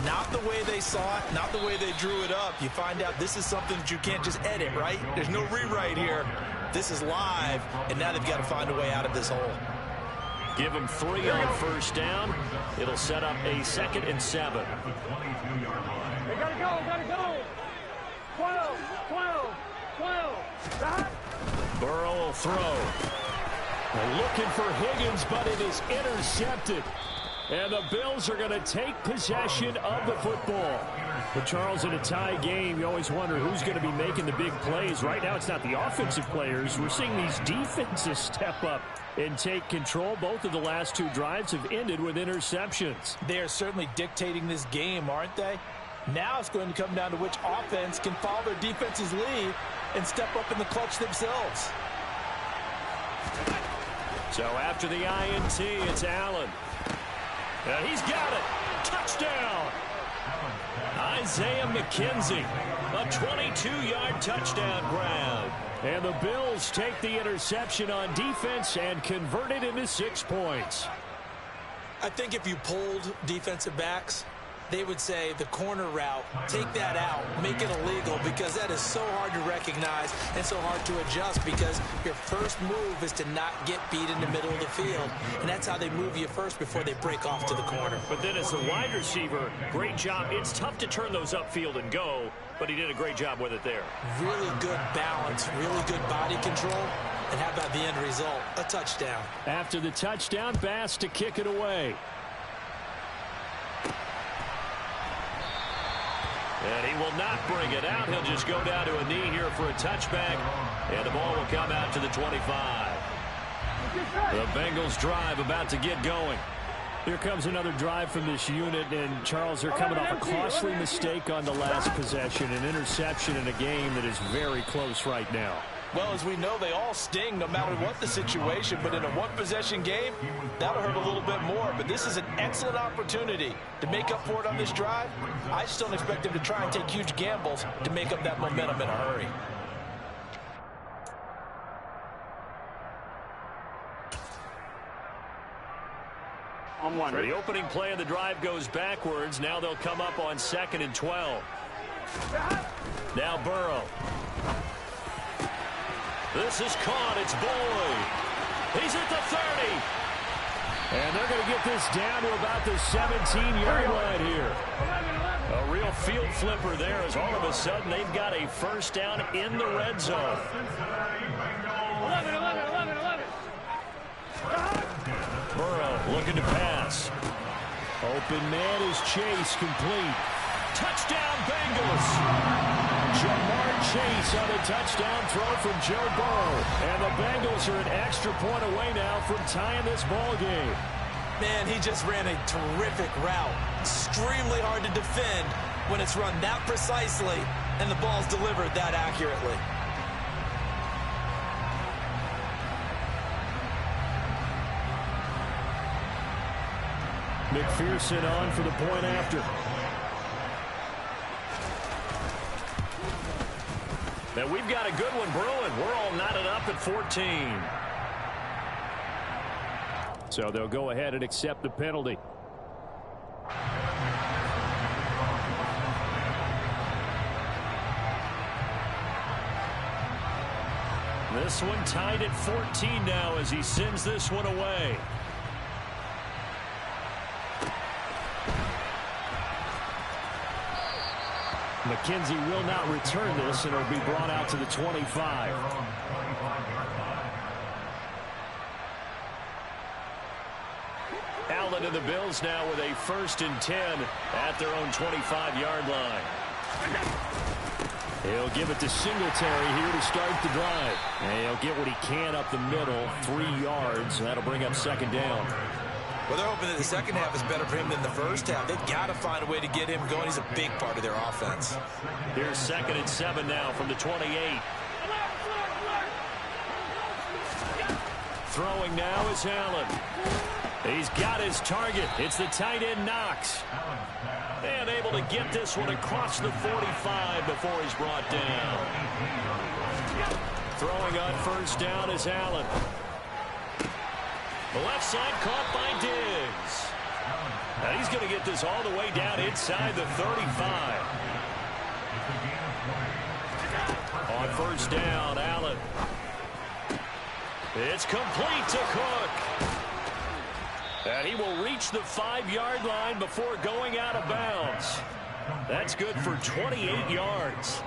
Not the way they saw it, not the way they drew it up. You find out this is something that you can't just edit, right? There's no rewrite here. This is live, and now they've got to find a way out of this hole. Give them 3 on 1st down. It'll set up a 2nd and 7. They gotta go. 12. Burrow will throw. Looking for Higgins, but it is intercepted. And the Bills are going to take possession of the football. But Charles, in a tie game, you always wonder who's going to be making the big plays. Right now, it's not the offensive players. We're seeing these defenses step up and take control. Both of the last two drives have ended with interceptions. They are certainly dictating this game, aren't they? Now it's going to come down to which offense can follow their defense's lead and step up in the clutch themselves. So after the INT, it's Allen. And he's got it. Touchdown. Isaiah McKenzie, a 22-yard touchdown grab. And the Bills take the interception on defense and convert it into 6 points. I think if you polled defensive backs, they would say the corner route, take that out, make it illegal, because that is so hard to recognize and so hard to adjust, because your first move is to not get beat in the middle of the field. And that's how they move you first before they break off to the corner. But then as a wide receiver, great job. It's tough to turn those upfield and go, but he did a great job with it there. Really good balance, really good body control. And how about the end result? A touchdown. After the touchdown, Bass to kick it away. And he will not bring it out. He'll just go down to a knee here for a touchback. And the ball will come out to the 25. The Bengals drive about to get going. Here comes another drive from this unit. And, Charles, they're coming off a costly mistake on the last possession. An interception in a game that is very close right now. Well, as we know, they all sting no matter what the situation. But in a one-possession game, that'll hurt a little bit more. But this is an excellent opportunity to make up for it on this drive. I just don't expect them to try and take huge gambles to make up that momentum in a hurry. The opening play of the drive goes backwards. Now they'll come up on 2nd and 12. Now Burrow. This is caught. It's Boyd. He's at the 30. And they're going to get this down to about the 17-yard line here. A real field flipper there, as all of a sudden they've got a first down in the red zone. 11. Burrow looking to pass. Open man is Chase, complete. Touchdown Bengals. Jamar Chase on a touchdown throw from Joe Burrow. And the Bengals are an extra point away now from tying this ball game. Man, he just ran a terrific route. Extremely hard to defend when it's run that precisely and the ball's delivered that accurately. McPherson on for the point after. Now we've got a good one brewing. We're all knotted up at 14. So they'll go ahead and accept the penalty. This one tied at 14 now as he sends this one away. McKenzie will not return this, and it'll be brought out to the 25. Allen and the Bills now with a 1st and 10 at their own 25-yard line. He'll give it to Singletary here to start the drive. And he'll get what he can up the middle, 3 yards. That'll bring up 2nd down. Well, they're hoping that the second half is better for him than the first half. They've got to find a way to get him going. He's a big part of their offense. Here's 2nd and 7 now from the 28. Throwing now is Allen. He's got his target. It's the tight end Knox. And able to get this one across the 45 before he's brought down. Throwing on 1st down is Allen. The left side caught by Diggs. And he's going to get this all the way down inside the 35. On 1st down, Allen. It's complete to Cook. And he will reach the 5-yard line before going out of bounds. That's good for 28 yards.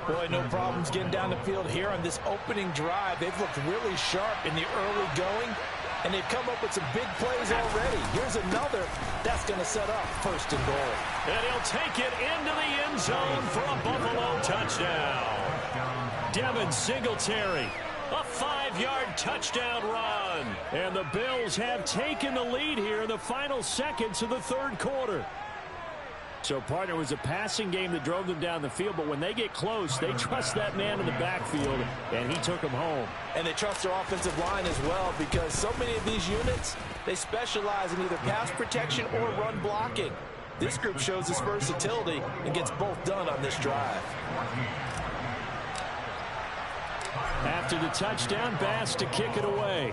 Boy, no problems getting down the field here on this opening drive. They've looked really sharp in the early going. And they've come up with some big plays already. Here's another that's going to set up 1st and goal. And he'll take it into the end zone for a Buffalo touchdown. Devin Singletary, a 5-yard touchdown run. And the Bills have taken the lead here in the final seconds of the 3rd quarter. So, partner, it was a passing game that drove them down the field, but when they get close, they trust that man in the backfield, and he took them home. And they trust their offensive line as well, because so many of these units, they specialize in either pass protection or run blocking. This group shows its versatility and gets both done on this drive. After the touchdown, Bass to kick it away.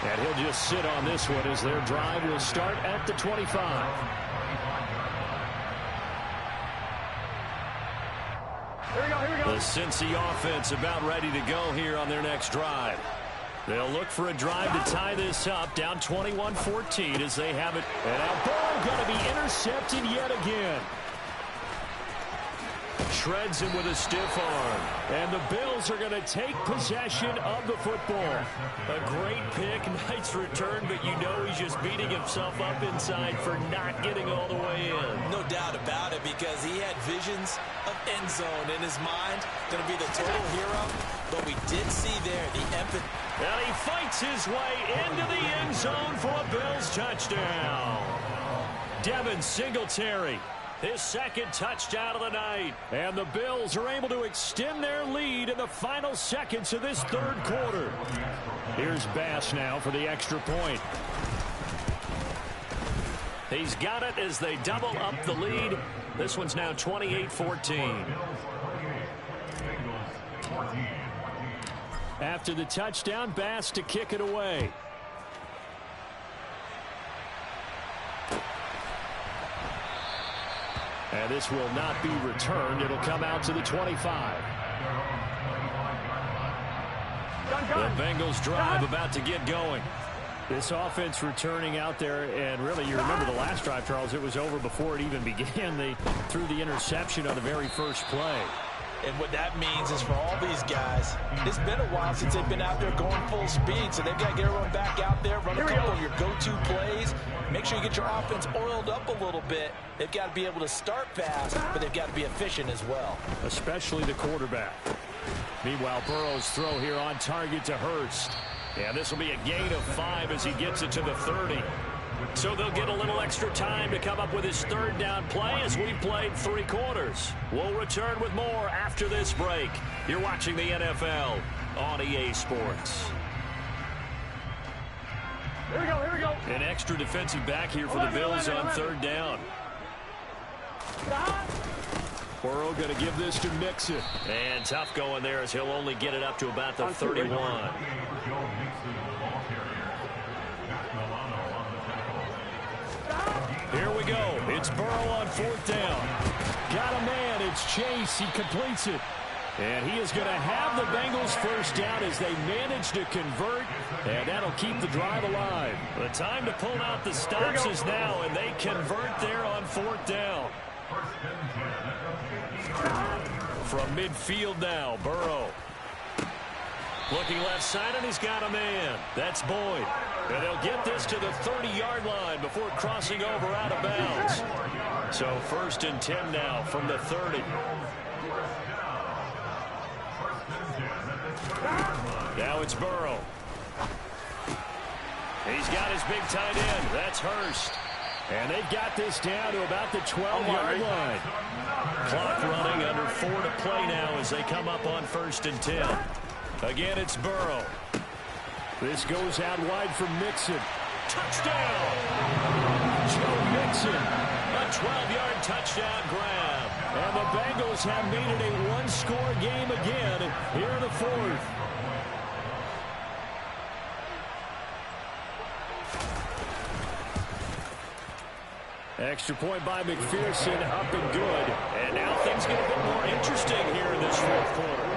And he'll just sit on this one as their drive will start at the 25. Here we go. The Cincy offense about ready to go here on their next drive. They'll look for a drive to tie this up, down 21-14 as they have it. And now ball going to be intercepted yet again. Shreds him with a stiff arm. And the Bills are going to take possession of the football. A great pick, nice return, but you know he's just beating himself up inside for not getting all the way in. No doubt about it, because he had visions of end zone in his mind. Going to be the total hero, but we did see there the empathy. And he fights his way into the end zone for a Bills touchdown. Devin Singletary, his 2nd touchdown of the night. And the Bills are able to extend their lead in the final seconds of this 3rd quarter. Here's Bass now for the extra point. He's got it as they double up the lead. This one's now 28-14. After the touchdown, Bass to kick it away. And this will not be returned. It'll come out to the 25. The Bengals drive about to get going. This offense returning out there, and really, you remember the last drive, Charles, it was over before it even began. They threw the interception on the very first play. And what that means is for all these guys, it's been a while since they've been out there going full speed, so they've got to get everyone back out there, run a couple of your go-to plays, make sure you get your offense oiled up a little bit. They've got to be able to start fast, but they've got to be efficient as well. Especially the quarterback. Meanwhile, Burrow's throw here on target to Hurst. And this will be a gain of 5 as he gets it to the 30. So they'll get a little extra time to come up with his 3rd down play as we've played 3 quarters. We'll return with more after this break. You're watching the NFL on EA Sports. Here we go. An extra defensive back here for the Bills on 3rd down. Burrow going to give this to Mixon. And tough going there as he'll only get it up to about the 31. Here we go. It's Burrow on 4th down. Got a man. It's Chase. He completes it. And he is going to have the Bengals 1st down as they manage to convert. And that'll keep the drive alive. The time to pull out the stops is now, and they convert there on 4th down. From midfield now, Burrow. Looking left side, and he's got a man. That's Boyd. And they'll get this to the 30-yard line before crossing over out of bounds. So 1st and 10 now from the 30. Now it's Burrow. He's got his big tight end. That's Hurst. And they've got this down to about the 12-yard line. Clock running, under 4 to play now as they come up on 1st and 10. Again, it's Burrow. This goes out wide for Mixon. Touchdown! Joe Mixon, a 12-yard touchdown grab. And the Bengals have made it a one-score game again here in the 4th. Extra point by McPherson, up and good. And now things get a bit more interesting here in this 4th quarter.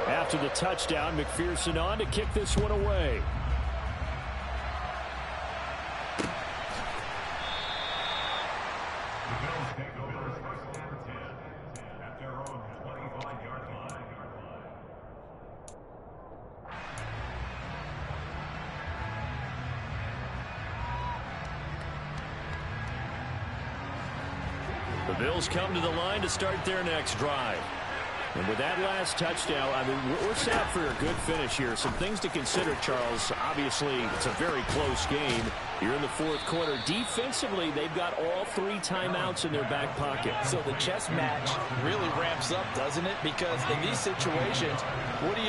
After the touchdown, McPherson on to kick this one away. Bills come to the line to start their next drive. And with that last touchdown, I mean, we're set up for a good finish here. Some things to consider, Charles. Obviously, it's a very close game. You're in the fourth quarter. Defensively, they've got all 3 timeouts in their back pocket. So the chess match really ramps up, doesn't it? Because in these situations, what do?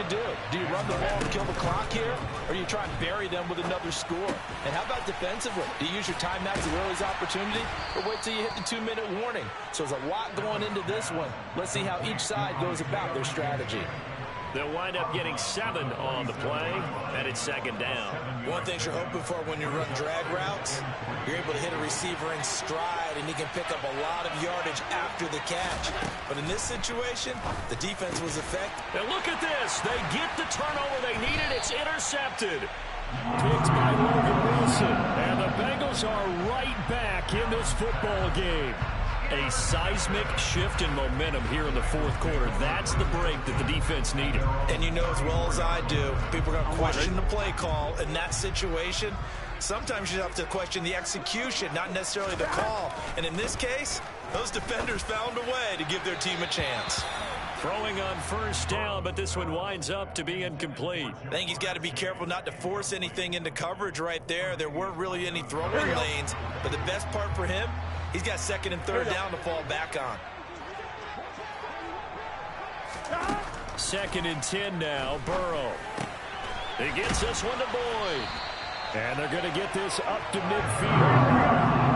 Do you run the ball and kill the clock here? Or do you try and bury them with another score? And how about defensively? Do you use your timeouts as early as opportunity? Or wait till you hit the 2-minute warning? So there's a lot going into this one. Let's see how each side goes about their strategy. They'll wind up getting 7 on the play, and it's second down. One thing you're hoping for when you run drag routes, you're able to hit a receiver in stride, and he can pick up a lot of yardage after the catch. But in this situation, the defense was effective. And look at this. They get the turnover they needed. It's intercepted. Picked by Logan Wilson. And the Bengals are right back in this football game. A seismic shift in momentum here in the fourth quarter. That's the break that the defense needed. And you know as well as I do, people are going to question the play call in that situation. Sometimes you have to question the execution, not necessarily the call. And in this case, those defenders found a way to give their team a chance. Throwing on first down, but this one winds up to be incomplete. I think he's got to be careful not to force anything into coverage right there. There weren't really any throwing lanes, but the best part for him, he's got 2nd and 3rd down to fall back on. 2nd and 10 now, Burrow. He gets this one to Boyd. And they're going to get this up to midfield.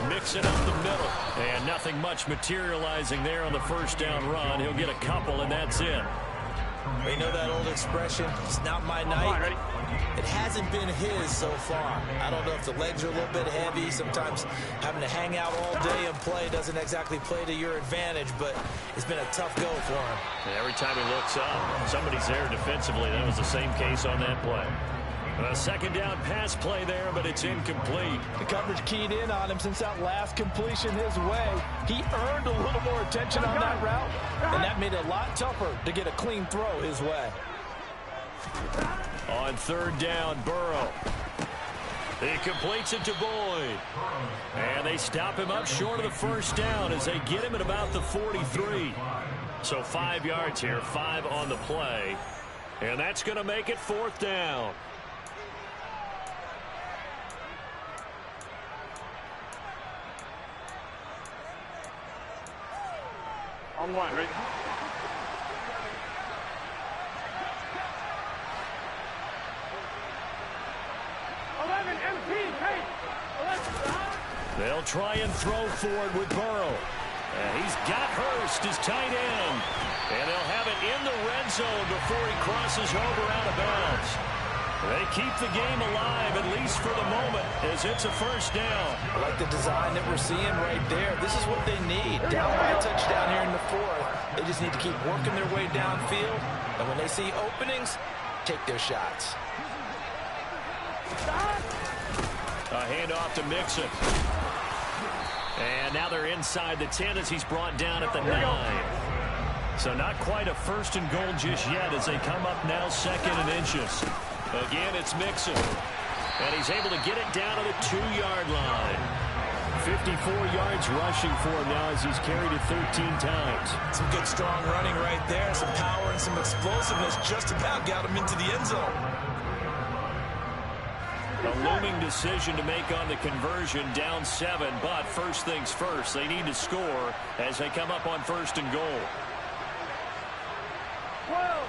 11. Mixing up the middle. And nothing much materializing there on the first down run. He'll get a couple, and that's it. You know that old expression, it's not my night? It hasn't been his so far. I don't know if the legs are a little bit heavy. Sometimes having to hang out all day and play doesn't exactly play to your advantage, but it's been a tough go for him. And every time he looks up, somebody's there defensively. That was the same case on that play. A 2nd down pass play there, but it's incomplete. The coverage keyed in on him since that last completion his way. He earned a little more attention on that route, and that made it a lot tougher to get a clean throw his way. On 3rd down, Burrow. He completes it to Boyd. And they stop him up short of the first down as they get him at about the 43. So 5 yards here, 5 on the play. And that's going to make it 4th down. On 1, right? They'll try and throw forward with Burrow. And he's got Hurst, his tight end. And they'll have it in the red zone before he crosses over out of bounds. They keep the game alive, at least for the moment, as it's a first down. I like the design that we're seeing right there. This is what they need. Down by a touchdown here in the 4th. They just need to keep working their way downfield. And when they see openings, take their shots. A handoff to Mixon. And now they're inside the 10 as he's brought down at the 9. So not quite a 1st and goal just yet as they come up now 2nd and inches. Again, it's Mixon. And he's able to get it down to the 2-yard line. 54 yards rushing for him now as he's carried it 13 times. Some good strong running right there. Some power and some explosiveness just about got him into the end zone. A looming decision to make on the conversion, down 7, but first things first, they need to score as they come up on 1st and goal. 12.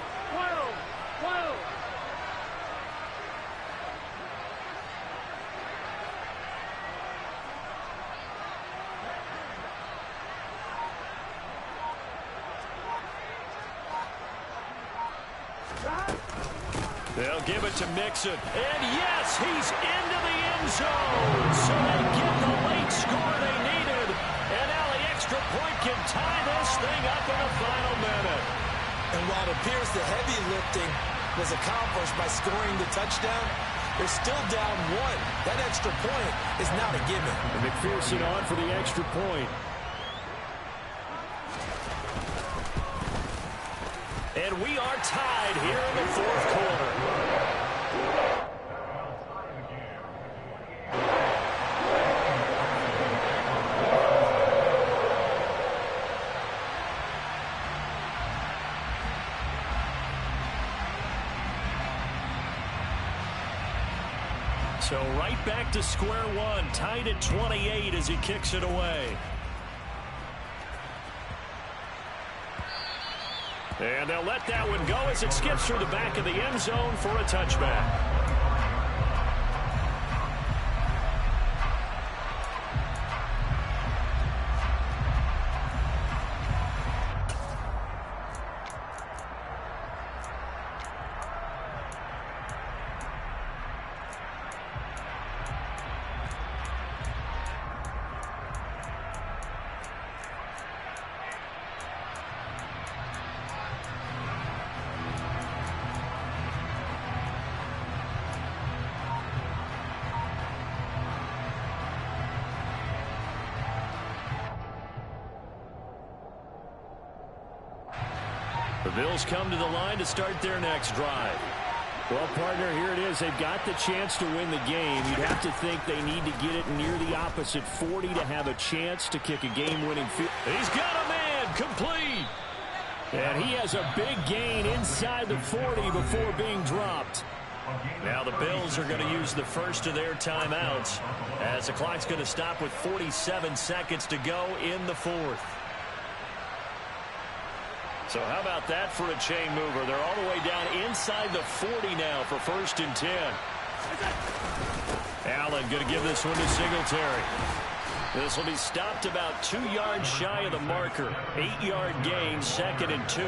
They'll give it to Mixon. And yes, he's into the end zone. So they get the late score they needed. And now the extra point can tie this thing up in the final minute. And while it appears the heavy lifting was accomplished by scoring the touchdown, they're still down 1. That extra point is not a gimme. And McPherson on for the extra point. And we are tied here in the 4th quarter. So right back to square one, tied at 28 as he kicks it away. And they'll let that one go as it skips through the back of the end zone for a touchback. The Bills come to the line to start their next drive. Well, partner, here it is. They've got the chance to win the game. You'd have to think they need to get it near the opposite 40 to have a chance to kick a game-winning field. He's got a man complete. And he has a big gain inside the 40 before being dropped. Now the Bills are going to use the first of their timeouts as the clock's going to stop with 47 seconds to go in the fourth. So how about that for a chain mover? They're all the way down inside the 40 now for 1st and 10. Allen going to give this one to Singletary. This will be stopped about 2 yards shy of the marker. 8-yard gain, 2nd and 2.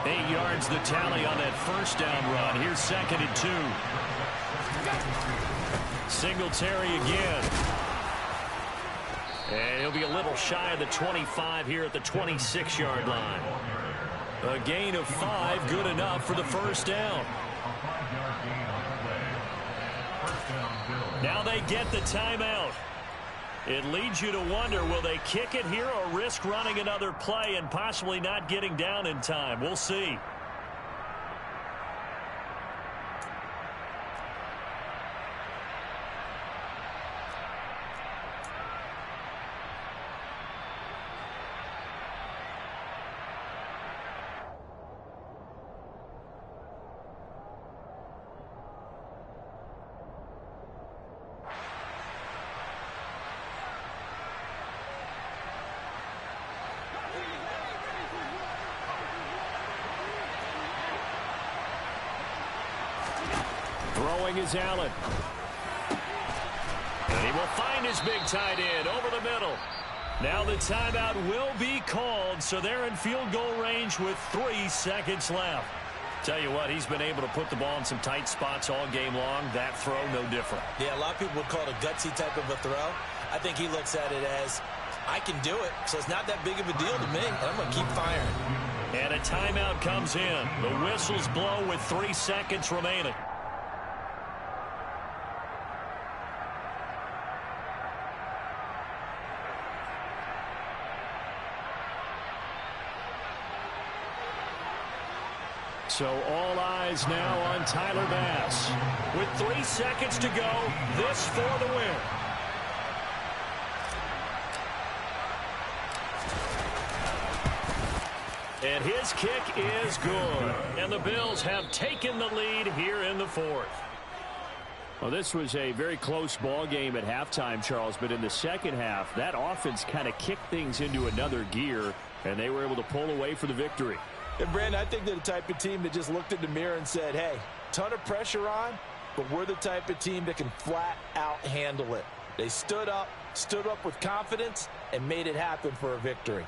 8 yards the tally on that first down run. Here's 2nd and 2. Singletary again. And he'll be a little shy of the 25 here at the 26-yard line. A gain of 5, good enough for the first down. Now they get the timeout. It leads you to wonder, will they kick it here or risk running another play and possibly not getting down in time? We'll see. Throwing is Allen. And he will find his big tight end over the middle. Now the timeout will be called, so they're in field goal range with 3 seconds left. Tell you what, he's been able to put the ball in some tight spots all game long. That throw, no different. Yeah, a lot of people would call it a gutsy type of a throw. I think he looks at it as, I can do it, so it's not that big of a deal to me, and I'm going to keep firing. And a timeout comes in. The whistles blow with 3 seconds remaining. So all eyes now on Tyler Bass. With 3 seconds to go, this for the win. And his kick is good. And the Bills have taken the lead here in the fourth. Well, this was a very close ball game at halftime, Charles, but in the second half, that offense kind of kicked things into another gear, and they were able to pull away for the victory. And, Brandon, I think they're the type of team that just looked in the mirror and said, hey, ton of pressure on, but we're the type of team that can flat out handle it. They stood up with confidence, and made it happen for a victory.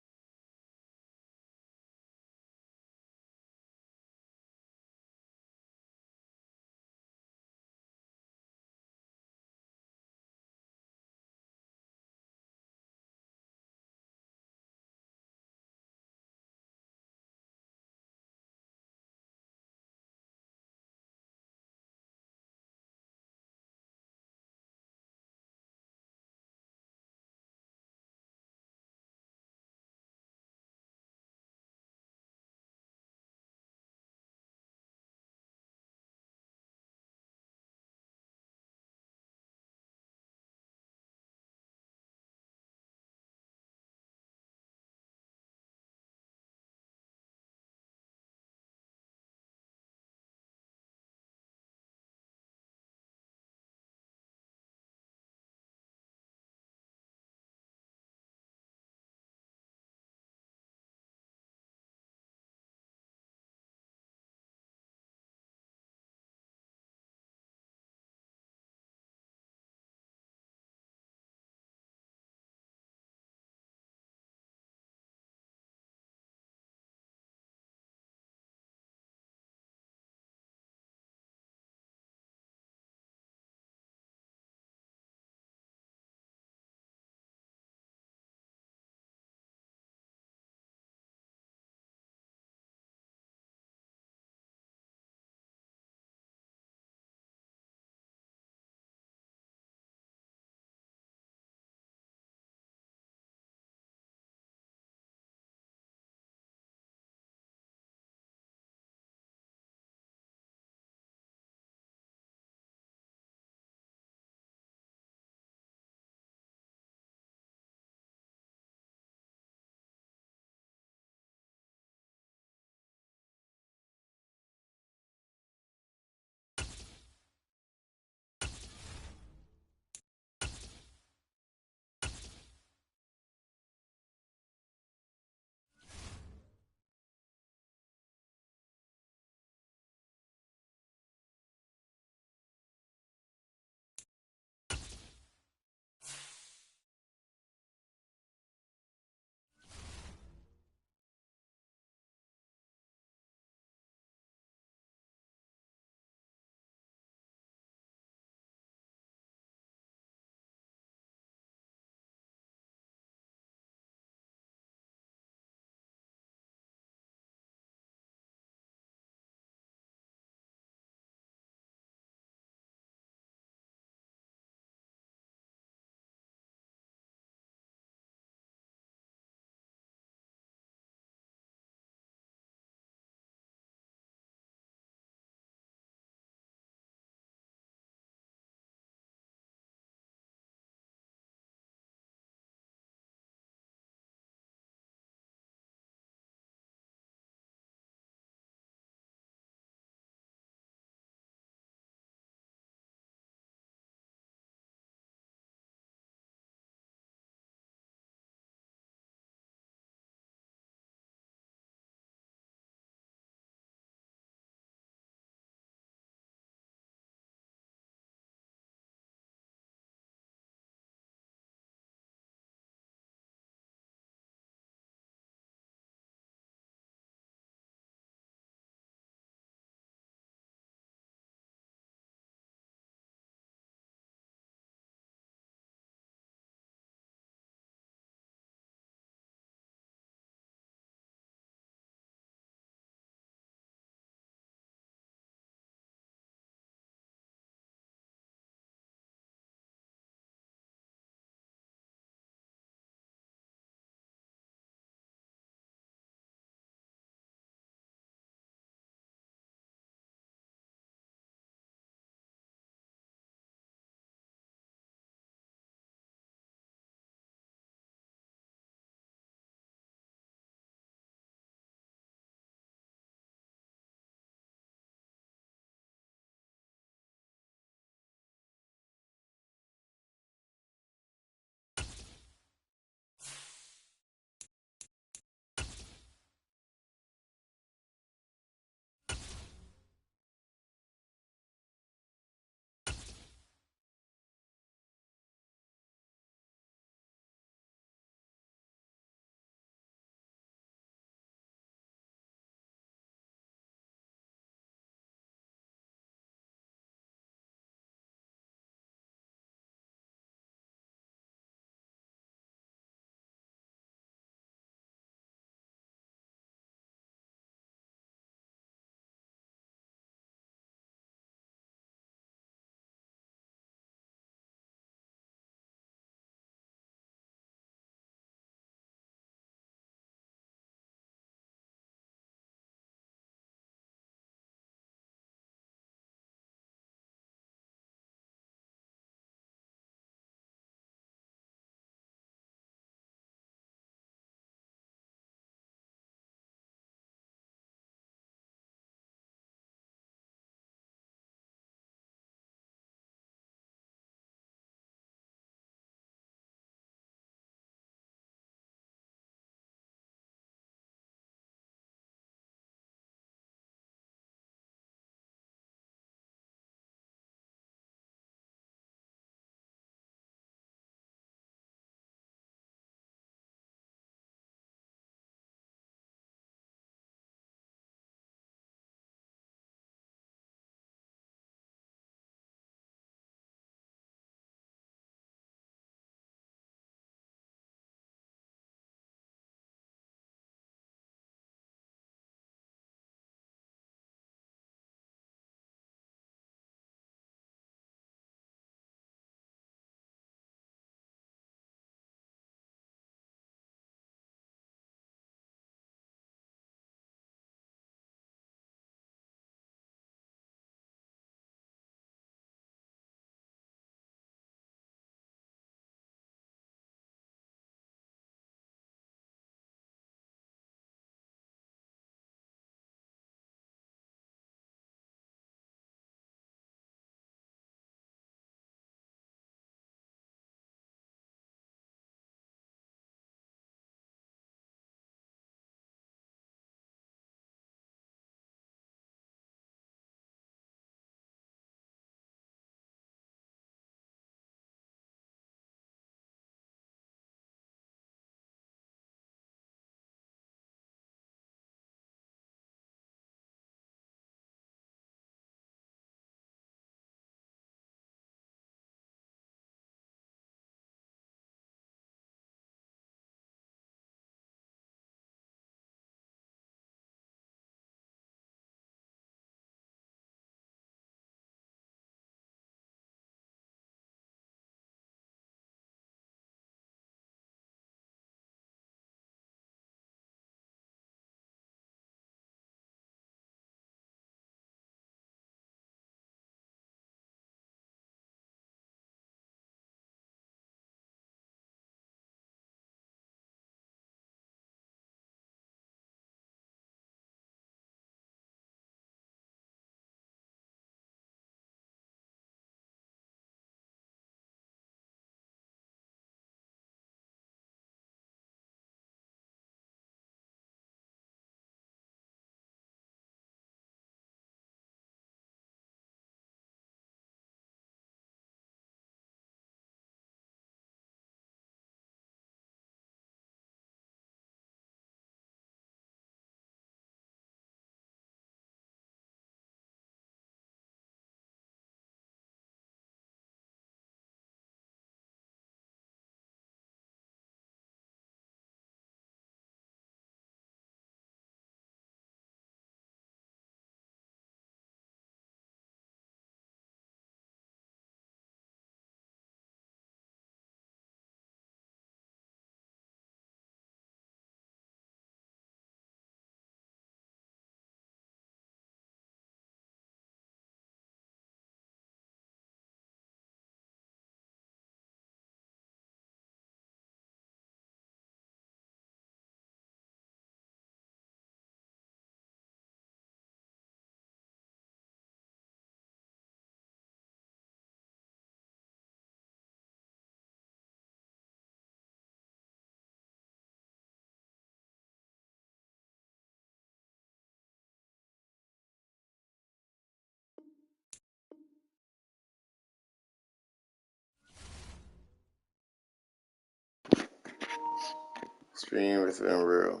Stream has been real.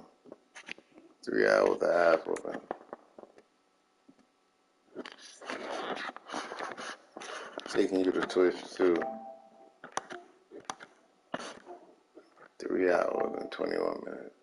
3 hours and a half of it. Taking you to Twitch too. 3 hours and 21 minutes.